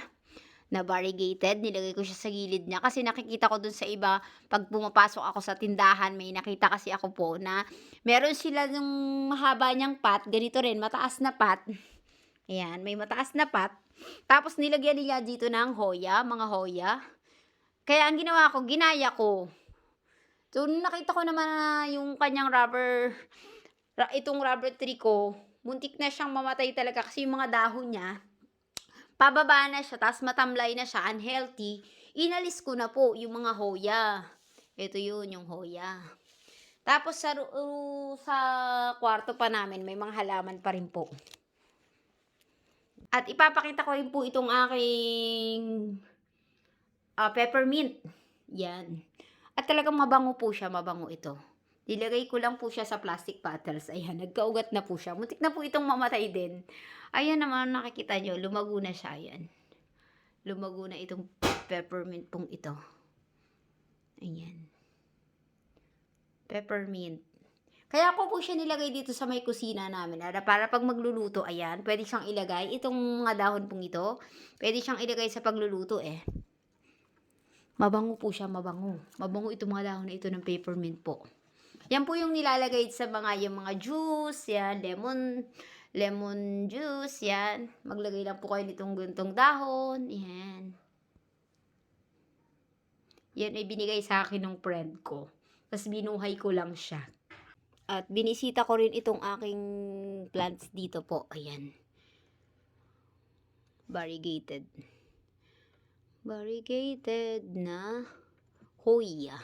na variegated. Nilagay ko siya sa gilid niya kasi nakikita ko dun sa iba, pag pumapasok ako sa tindahan, may nakita kasi ako po na meron sila nung mahaba niyang pot, ganito rin, mataas na pot. Ayan, may mataas na pot. Tapos nilagyan nila dito ng hoya, mga hoya. Kaya ang ginawa ko, ginaya ko. So, nakita ko naman na yung kanyang itong rubber tree ko, muntik na siyang mamatay talaga kasi yung mga dahon niya, pababa na siya, tapos matamlay na siya, unhealthy. Inalis ko na po yung mga hoya. Ito yun, yung hoya. Tapos sa kwarto pa namin, may mga halaman pa rin po. At ipapakita ko rin po itong aking peppermint. Yan. At talagang mabango po siya, mabango ito. Nilagay ko lang po siya sa plastic bottles. Ayan, nagkaugat na po siya. Muntik na po itong mamatay din. Ayan naman, nakikita nyo, lumago na siya. Ayan. Lumago na itong peppermint pong ito. Ayan. Peppermint. Kaya ko po siya nilagay dito sa may kusina namin. Para pag magluluto, ayan, pwede siyang ilagay. Itong mga dahon pong ito, pwede siyang ilagay sa pagluluto eh. Mabango po siya, mabango. Mabango itong mga dahon na ito ng peppermint po. Yan po yung nilalagay sa yung mga juice, yan, lemon juice, yan. Maglagay lang po kayo nitong guntong dahon, yan. Yan ay binigay sa akin ng friend ko. Tapos binuhay ko lang siya. At binisita ko rin itong aking plants dito po, ayan. Variegated. Variegated na hoya.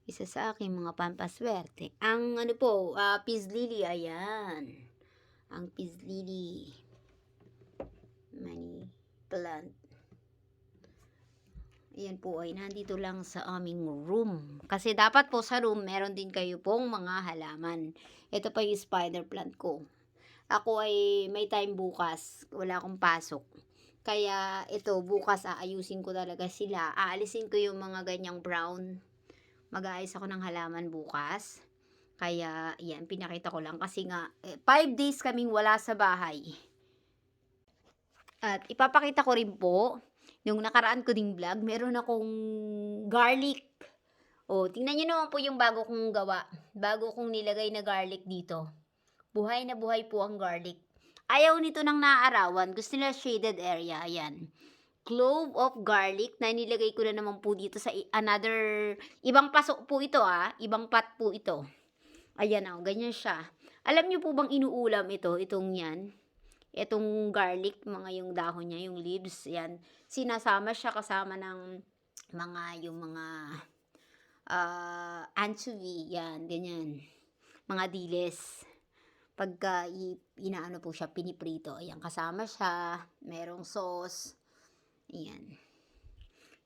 Isa sa aking mga pampaswerte. Ang ano po, peace lily, ayan. Ang peace lily. Money plant. Ayan po ay nandito lang sa aming room. Kasi dapat po sa room, meron din kayo pong mga halaman. Ito pa yung spider plant ko. Ako ay may time bukas. Wala akong pasok. Kaya ito, bukas aayusin ko talaga sila. Aalisin ko yung mga ganyang brown. Mag-aayos ako ng halaman bukas. Kaya, yan, pinakita ko lang. Kasi nga, 5 days kaming wala sa bahay. At ipapakita ko rin po, yung nakaraan ko ding vlog, meron akong garlic. O, tingnan nyo naman po yung bago kong gawa. Bago kong nilagay na garlic dito. Buhay na buhay po ang garlic. Ayaw nito ng naaarawan. Gusto nila shaded area. Ayan. Clove of garlic na nilagay ko na naman po dito sa ibang pasok po ito ibang pot po ito. Ayan ganyan siya. Alam niyo po bang inuulam ito, itong yan? Itong garlic, yung dahon niya, yung leaves, yan. Sinasama siya kasama ng yung mga anchovy, yan, ganyan. Mga diles. Pagka inaano po siya, piniprito, ayan, kasama siya, merong sauce. Ayan.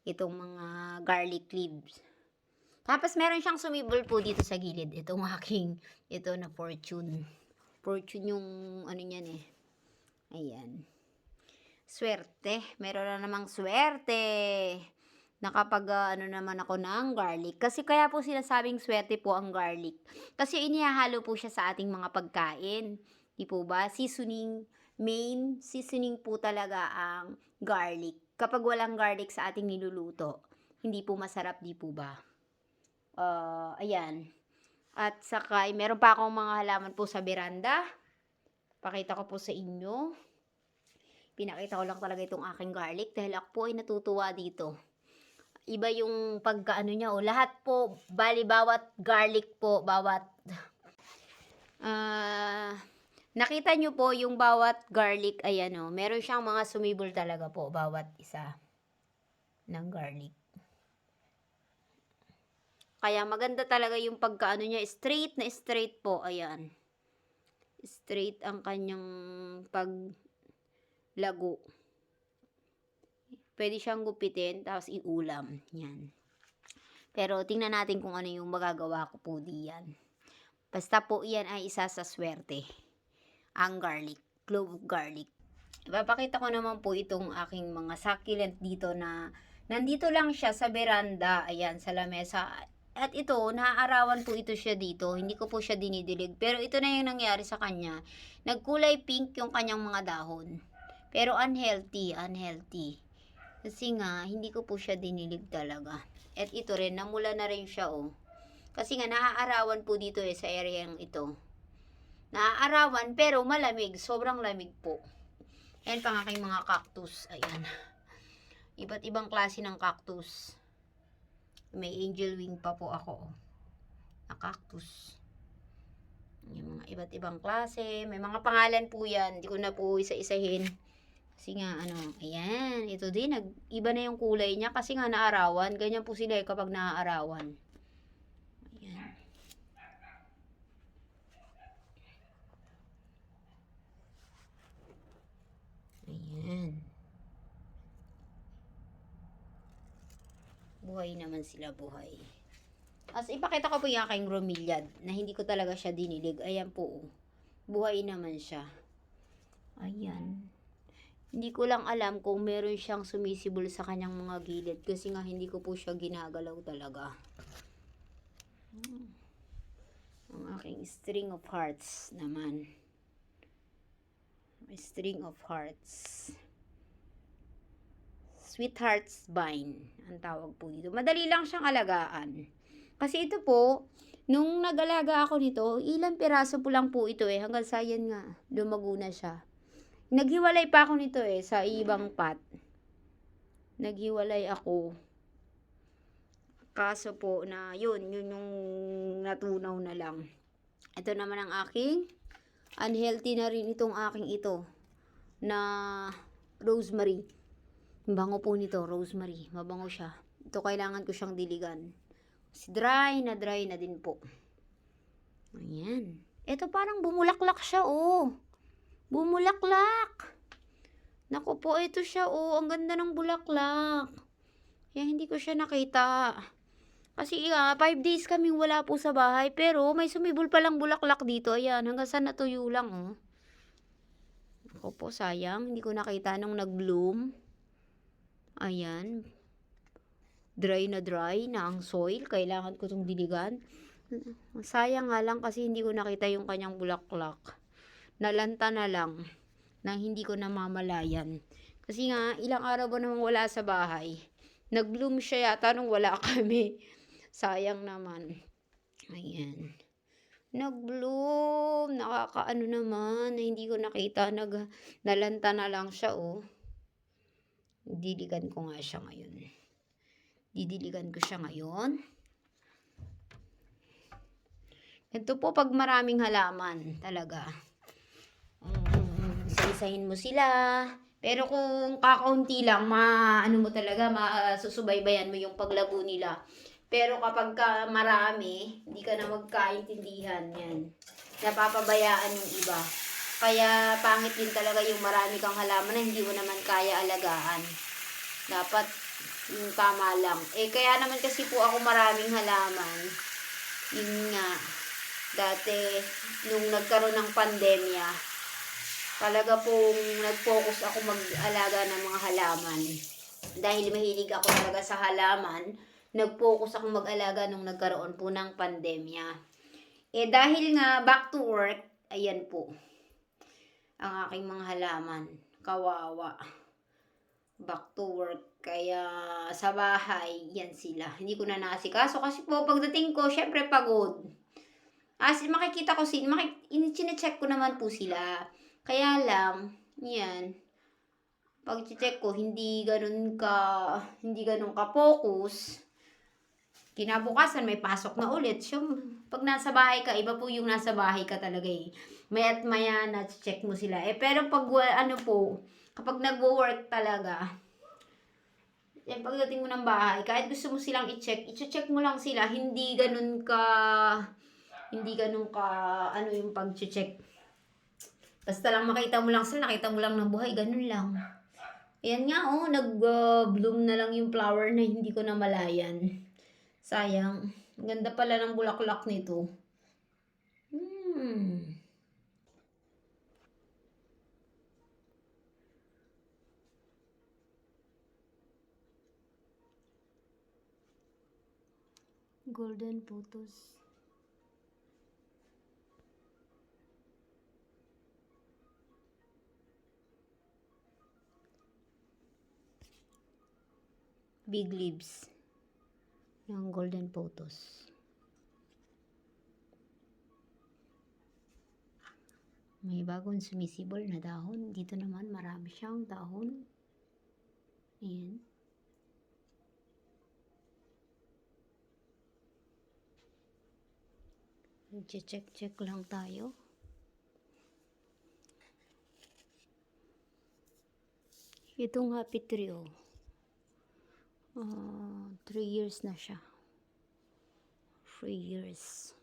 Itong mga garlic leaves. Tapos meron siyang sumibol po dito sa gilid. Ito na fortune. Fortune yung ano niyan eh. Ayan. Swerte. Meron na namang swerte. Nakapag naman ako ng garlic. Kasi kaya po sinasabing swerte po ang garlic. Kasi inihahalo po siya sa ating mga pagkain. Di po ba? Main seasoning po talaga ang garlic. Kapag walang garlic sa ating niluluto, hindi po masarap, di po ba? Ayan. At saka, meron pa akong mga halaman po sa beranda. Pakita ko po sa inyo. Pinakita ko lang talaga itong aking garlic dahil ako po ay natutuwa dito. Iba yung pagkaano niya, lahat po, bali bawat garlic po, bawat nakita nyo po yung bawat garlic, ayan meron siyang mga sumibol talaga po, bawat isa ng garlic. Kaya maganda talaga yung pagkaano niya, straight na straight po, ayan. Straight ang kanyang paglago. Pwede siyang gupitin, tapos iulam. Yan. Pero tingnan natin kung ano yung magagawa ko po diyan. Basta po yan ay isa sa swerte. Ang garlic, clove of garlic. Ipapakita ko naman po itong aking mga succulent dito na nandito lang siya sa veranda. Ayan, sa lamesa. At ito, naaarawan po ito siya dito. Hindi ko po siya dinidilig. Pero ito na yung nangyari sa kanya. Nagkulay pink yung kanyang mga dahon. Pero unhealthy. Kasi nga, hindi ko po siya dinilig talaga. At ito rin, namula na rin siya Kasi nga, naaarawan po dito sa area ito. Naaarawan, pero malamig. Sobrang lamig po. Ayan pang aking mga cactus. Ayan. Iba't ibang klase ng cactus. May angel wing pa po ako. Na cactus. Yung mga iba't ibang klase. May mga pangalan po yan. Hindi ko na po isa-isahin. Kasi nga, ayan, ito din, iba na yung kulay niya kasi nga naarawan. Ganyan po sila kapag naaarawan. Ayan. Ayan. Buhay naman sila, buhay. As ipakita ko po yung aking bromeliad na hindi ko talaga siya dinilig. Ayan po, buhay naman siya. Ayan. Hindi ko lang alam kung meron siyang sumisibol sa kanyang mga gilid kasi nga hindi ko po siya ginagalaw talaga. Ang aking string of hearts naman. String of hearts. Sweetheart's vine ang tawag po dito. Madali lang siyang alagaan. Kasi ito po, nung nag-alaga ako nito, ilang piraso po lang po ito hanggang sa yan nga, lumago na siya. Naghiwalay pa ako nito sa ibang pot. Naghiwalay ako. Kaso po na yun yung natunaw na lang. Ito naman ang aking unhealthy na rin itong aking ito na rosemary. Bango po nito, rosemary. Mabango siya. Ito kailangan ko siyang diligan. Dry na din po. Ayan. Ito parang bumulaklak siya Bumulaklak. Naku po, ito siya ang ganda ng bulaklak. Kaya hindi ko siya nakita. Kasi 5 days kaming wala po sa bahay. Pero may sumibol palang bulaklak dito. Ayan, hanggang sa natuyo lang Naku po, sayang. Hindi ko nakita nung nag-bloom. Ayan. Dry na ang soil. Kailangan ko itong diligan. Sayang nga lang kasi hindi ko nakita yung kanyang bulaklak. Nalanta na lang nang hindi ko namamalayan. Kasi nga, ilang araw ba naman wala sa bahay. Nag-bloom siya yata nung wala kami. Sayang naman. Ayan. Nag-bloom. Nakakaano naman na hindi ko nakita. Nalanta na lang siya Didiligan ko nga siya ngayon. Didiligan ko siya ngayon. Ito po pag maraming halaman talaga. Isa-isahin mo sila. Pero kung kakaunti lang, mo talaga, susubaybayan mo yung paglago nila. Pero kapag marami, hindi ka na magkaintindihan yan. Napapabayaan yung iba. Kaya pangit din talaga yung marami kang halaman na hindi mo naman kaya alagaan. Dapat yung tama lang. Kaya naman kasi po ako maraming halaman. Yun nga. Dati, nung nagkaroon ng pandemya, talaga pong nag-focus ako mag-alaga ng mga halaman. Dahil mahilig ako talaga sa halaman, nag-focus ako mag-alaga nung nagkaroon po ng pandemya. Dahil nga back to work, ayan po. Ang aking mga halaman, kawawa. Back to work, kaya sa bahay, yan sila. Hindi ko na naasikaso kasi po pagdating ko, syempre pagod. Makikita ko sila, chinecheck ko naman po sila. Kaya lang, yan, pag-check ko, hindi ganun ka focus. Kinabukasan, may pasok na ulit. So, pag nasa bahay ka, iba po yung nasa bahay ka talaga eh. Maya't maya na check mo sila. Pero pag kapag nagwo-work talaga, pagdating mo ng bahay, kahit gusto mo silang i-check mo lang sila, hindi ganun ka, yung pag-check. Basta lang makita mo lang sila, nakita mo lang ng buhay, ganun lang. Ayan nga, nag-bloom na lang yung flower na hindi ko namalayan. Sayang. Ganda pala ng bulaklak nito. Golden photos. Big leaves ng golden photos. May bagong sumisibol na dahon. Dito naman marami siyang dahon. Ayan. Check lang tayo. Itong happy tree 3 years na siya. 3 years.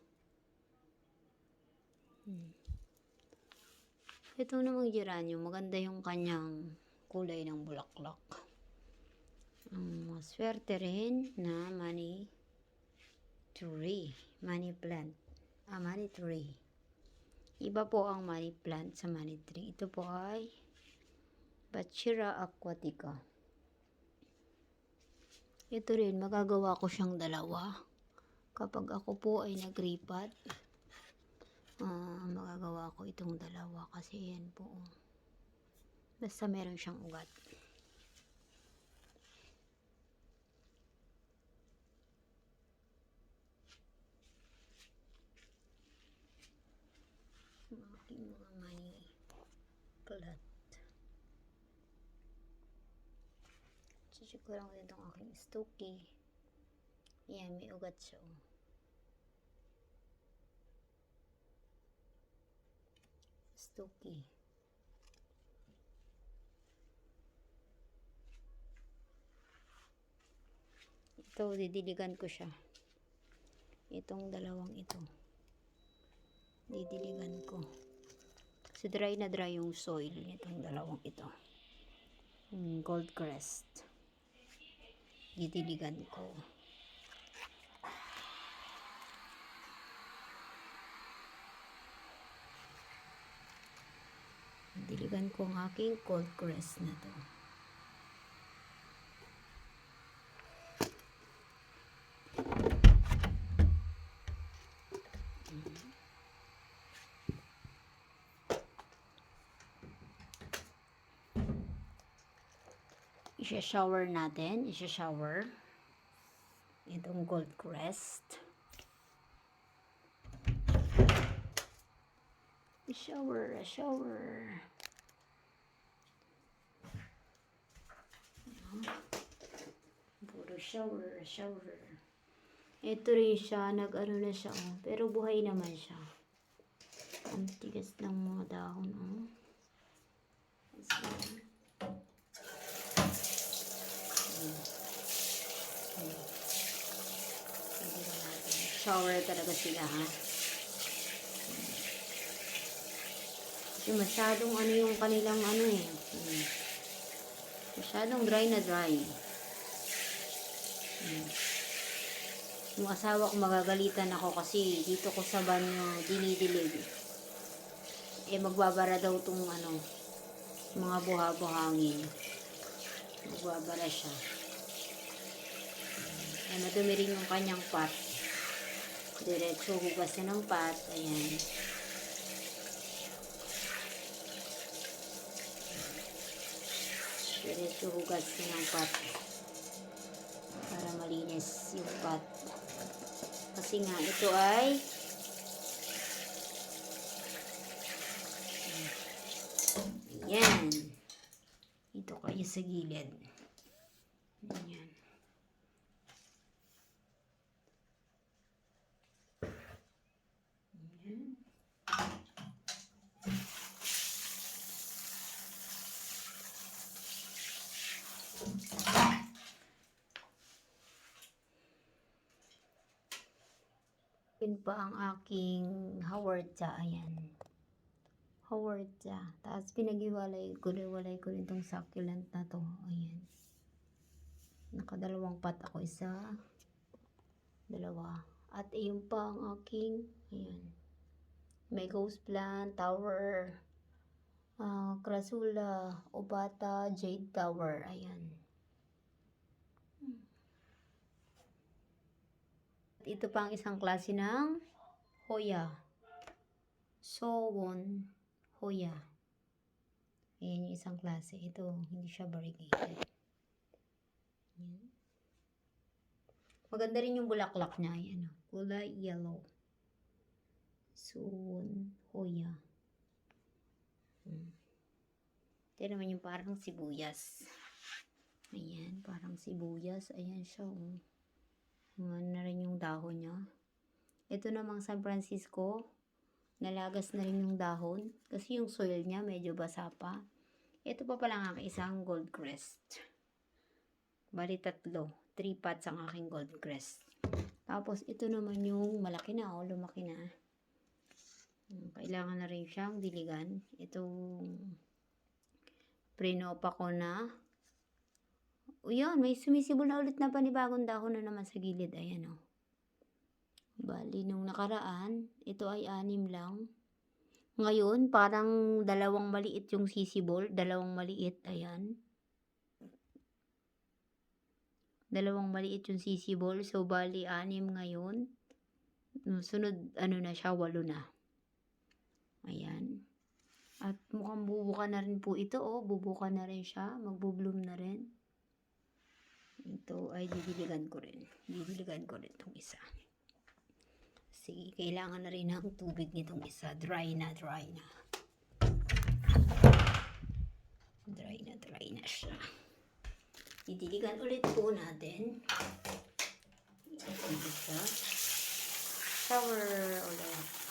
Ito namang geranium, maganda yung kanyang kulay ng bulaklak. Maswerte rin na money tree. Money plant. Money tree. Iba po ang money plant sa money tree. Ito po ay Bachira aquatica. Ito rin, magagawa ko siyang dalawa. Kapag ako po ay nagripat, magagawa ko itong dalawa kasi yan po. Basta meron siyang ugat. Aking mga money plant. Check ko lang itong aking stocky. Yan, may ugat siya. Stocky. Ito, didiligan ko siya. Itong dalawang ito. Didiligan ko. Kasi dry na dry yung soil nitong dalawang ito. Gold crest. Didiligan ko. Diligan ko ang aking gold crest na to. Isa-shower natin. Isa-shower. Itong gold crest. Shower. Puro shower. Ito rin siya, nag-ano na siya, pero buhay naman siya. Ang tigas ng mga dahon, Shower talaga sila, Kasi masyadong yung kanilang masyadong dry na dry. Yung asawa ko magagalitan ako kasi dito ko sa banyo dinidilig. Magbabara daw tong mga buha-buhangin. Magbabara siya. Madumi rin yung kanyang pot. Diretso hugas na ng pot. Ayan. Diretso hugas na ng pot. Para malinis yung pot. Kasi nga ito ay yan. Ito kayo sa gilid. Ayan. Ayan. Yun pa ang aking hawarta. Ayan. Hawarta. Tapos pinag-iwalay ko rin tong succulent na to. Ayan. Nakadalawang pot ako. Isa, dalawa. At ayun pa ang aking, ayan. May ghost plant, tower, Crassula, Obata, Jade Tower. Ayan. Ito pa ang isang klase ng Hoya. Sowon Hoya. Ayan yung isang klase. Ito, hindi siya variegated. Ayan. Maganda rin yung bulaklak niya. Ayan, kulay yellow. Sowon Hoya. Ito naman yung parang sibuyas. Ayan, parang sibuyas. Ayan siya, oh. Ano na rin yung dahon niya. Ito namang San Francisco. Nalagas na rin yung dahon. Kasi yung soil niya medyo basa pa. Ito pa pala ang aking isang gold crest. Bali 3 pots ang aking gold crest. Tapos ito naman yung malaki na, oh. Lumaki na. Kailangan na rin siyang diligan. Itong prinopa ko na. O yan, may sumisibol na ulit na panibagong dahon na naman sa gilid. Ayan, o. Bali, nung nakaraan, ito ay 6 lang. Ngayon, parang 2 maliit yung sisibol. 2 maliit, ayan. 2 maliit yung sisibol. So, bali, 6 ngayon. Sunod, na siya, 8 na. Ayan. At mukhang bubuka na rin po ito, oh. Bubuka na rin siya. Magbo-bloom na rin. Ito ay didiligan ko rin. Didiligan ko rin itong isa. Sige, kailangan na rin ng tubig nitong isa. Dry na. Dry na siya. Didiligan ulit po natin. Itong isa. Shower ulit.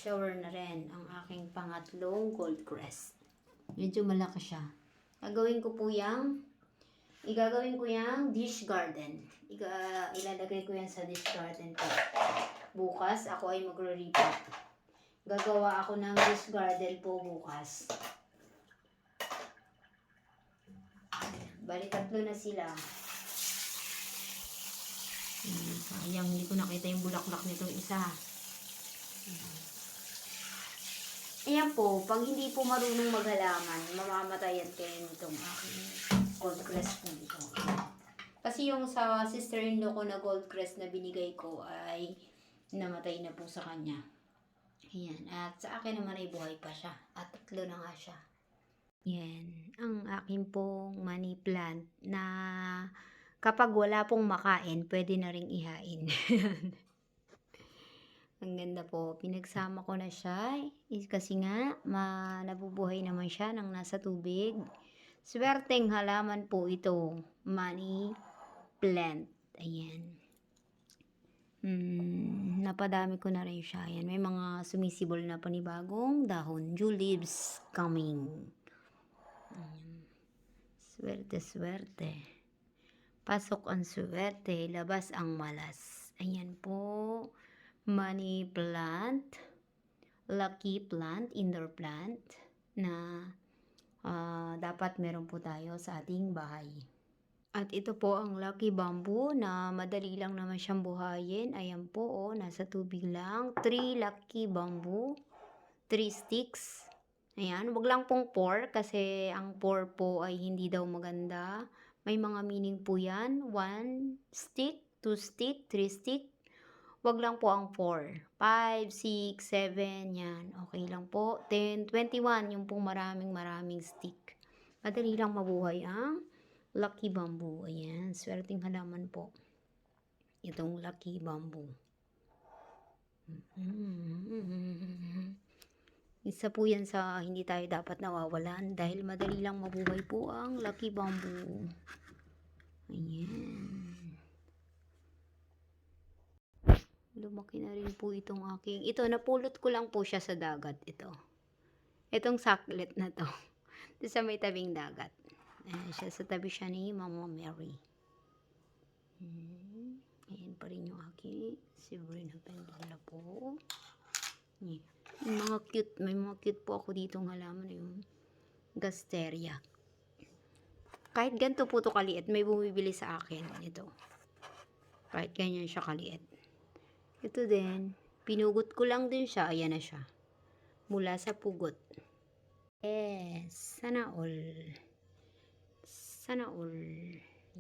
Shower na rin ang aking pangatlong gold crest. Medyo malaki siya. Igagawin ko yung dish garden. Ilalagay ko yan sa dish garden ko. Bukas ako ay magre-repot. Gagawa ako ng dish garden po bukas. Bali 3 na sila. Sayang, hindi ko nakita yung bulaklak nitong isa. Ayan po, pag hindi po marunong maghalaman, mamamatayan kayo nitong aking gold crest po ito. Kasi yung sa sister-in-law ko na gold crest na binigay ko ay namatay na po sa kanya. Ayan, at sa akin naman ay buhay pa siya. At 3 na nga siya. Ayan, ang akin pong money plant na kapag wala pong makain, pwede na ring ihain. Ang ganda po. Pinagsama ko na siya. Kasi nga, nabubuhay naman siya nang nasa tubig. Swerteng halaman po ito. Money plant. Ayan. Napadami ko na rin siya. Ayan. May mga sumisibol na panibagong dahon. New leaves coming. Ayan. Swerte. Pasok ang swerte. Labas ang malas. Ayan po. Money plant, lucky plant, indoor plant na dapat meron po tayo sa ating bahay. At ito po ang lucky bamboo na madali lang naman siyang buhayin. Ayan po, oh, nasa tubig lang. 3 lucky bamboo, 3 sticks. Ayan, wag lang pong 4 kasi ang 4 po ay hindi daw maganda. May mga meaning po yan. 1 stick, 2 stick, 3 stick. Wag lang po ang 4. 5, 6, 7, yan. Okay lang po. 10, 21, yung pong maraming stick. Madali lang mabuhay ang lucky bamboo. Ayan, swerteng halaman po. Itong lucky bamboo. Isa po yan sa hindi tayo dapat nawawalan dahil madali lang mabuhay po ang Lucky Bamboo. Ayan. Lumaki na rin po itong aking, ito napulot ko lang po siya sa dagat ito. Itong saklit na to. Ito sa may tabing dagat. Ayan siya, sa tabi siya ni Mama Mary. Ayan pa rin yung aking Severina Pendula po. Ayan. May mga cute po ako dito ng halaman na yung Gasteria. Kahit ganito po ito kaliit, may bumibili sa akin. Ito. Kahit ganyan siya kaliit. Ito din, pinugot ko lang din siya. Ayan na siya. Mula sa pugot. Yes, sana all. Sana all.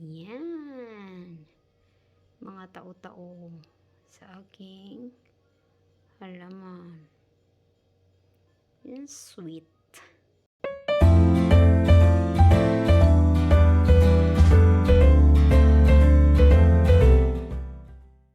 Yan. Mga tao-tao sa aking halaman. Yan, sweet.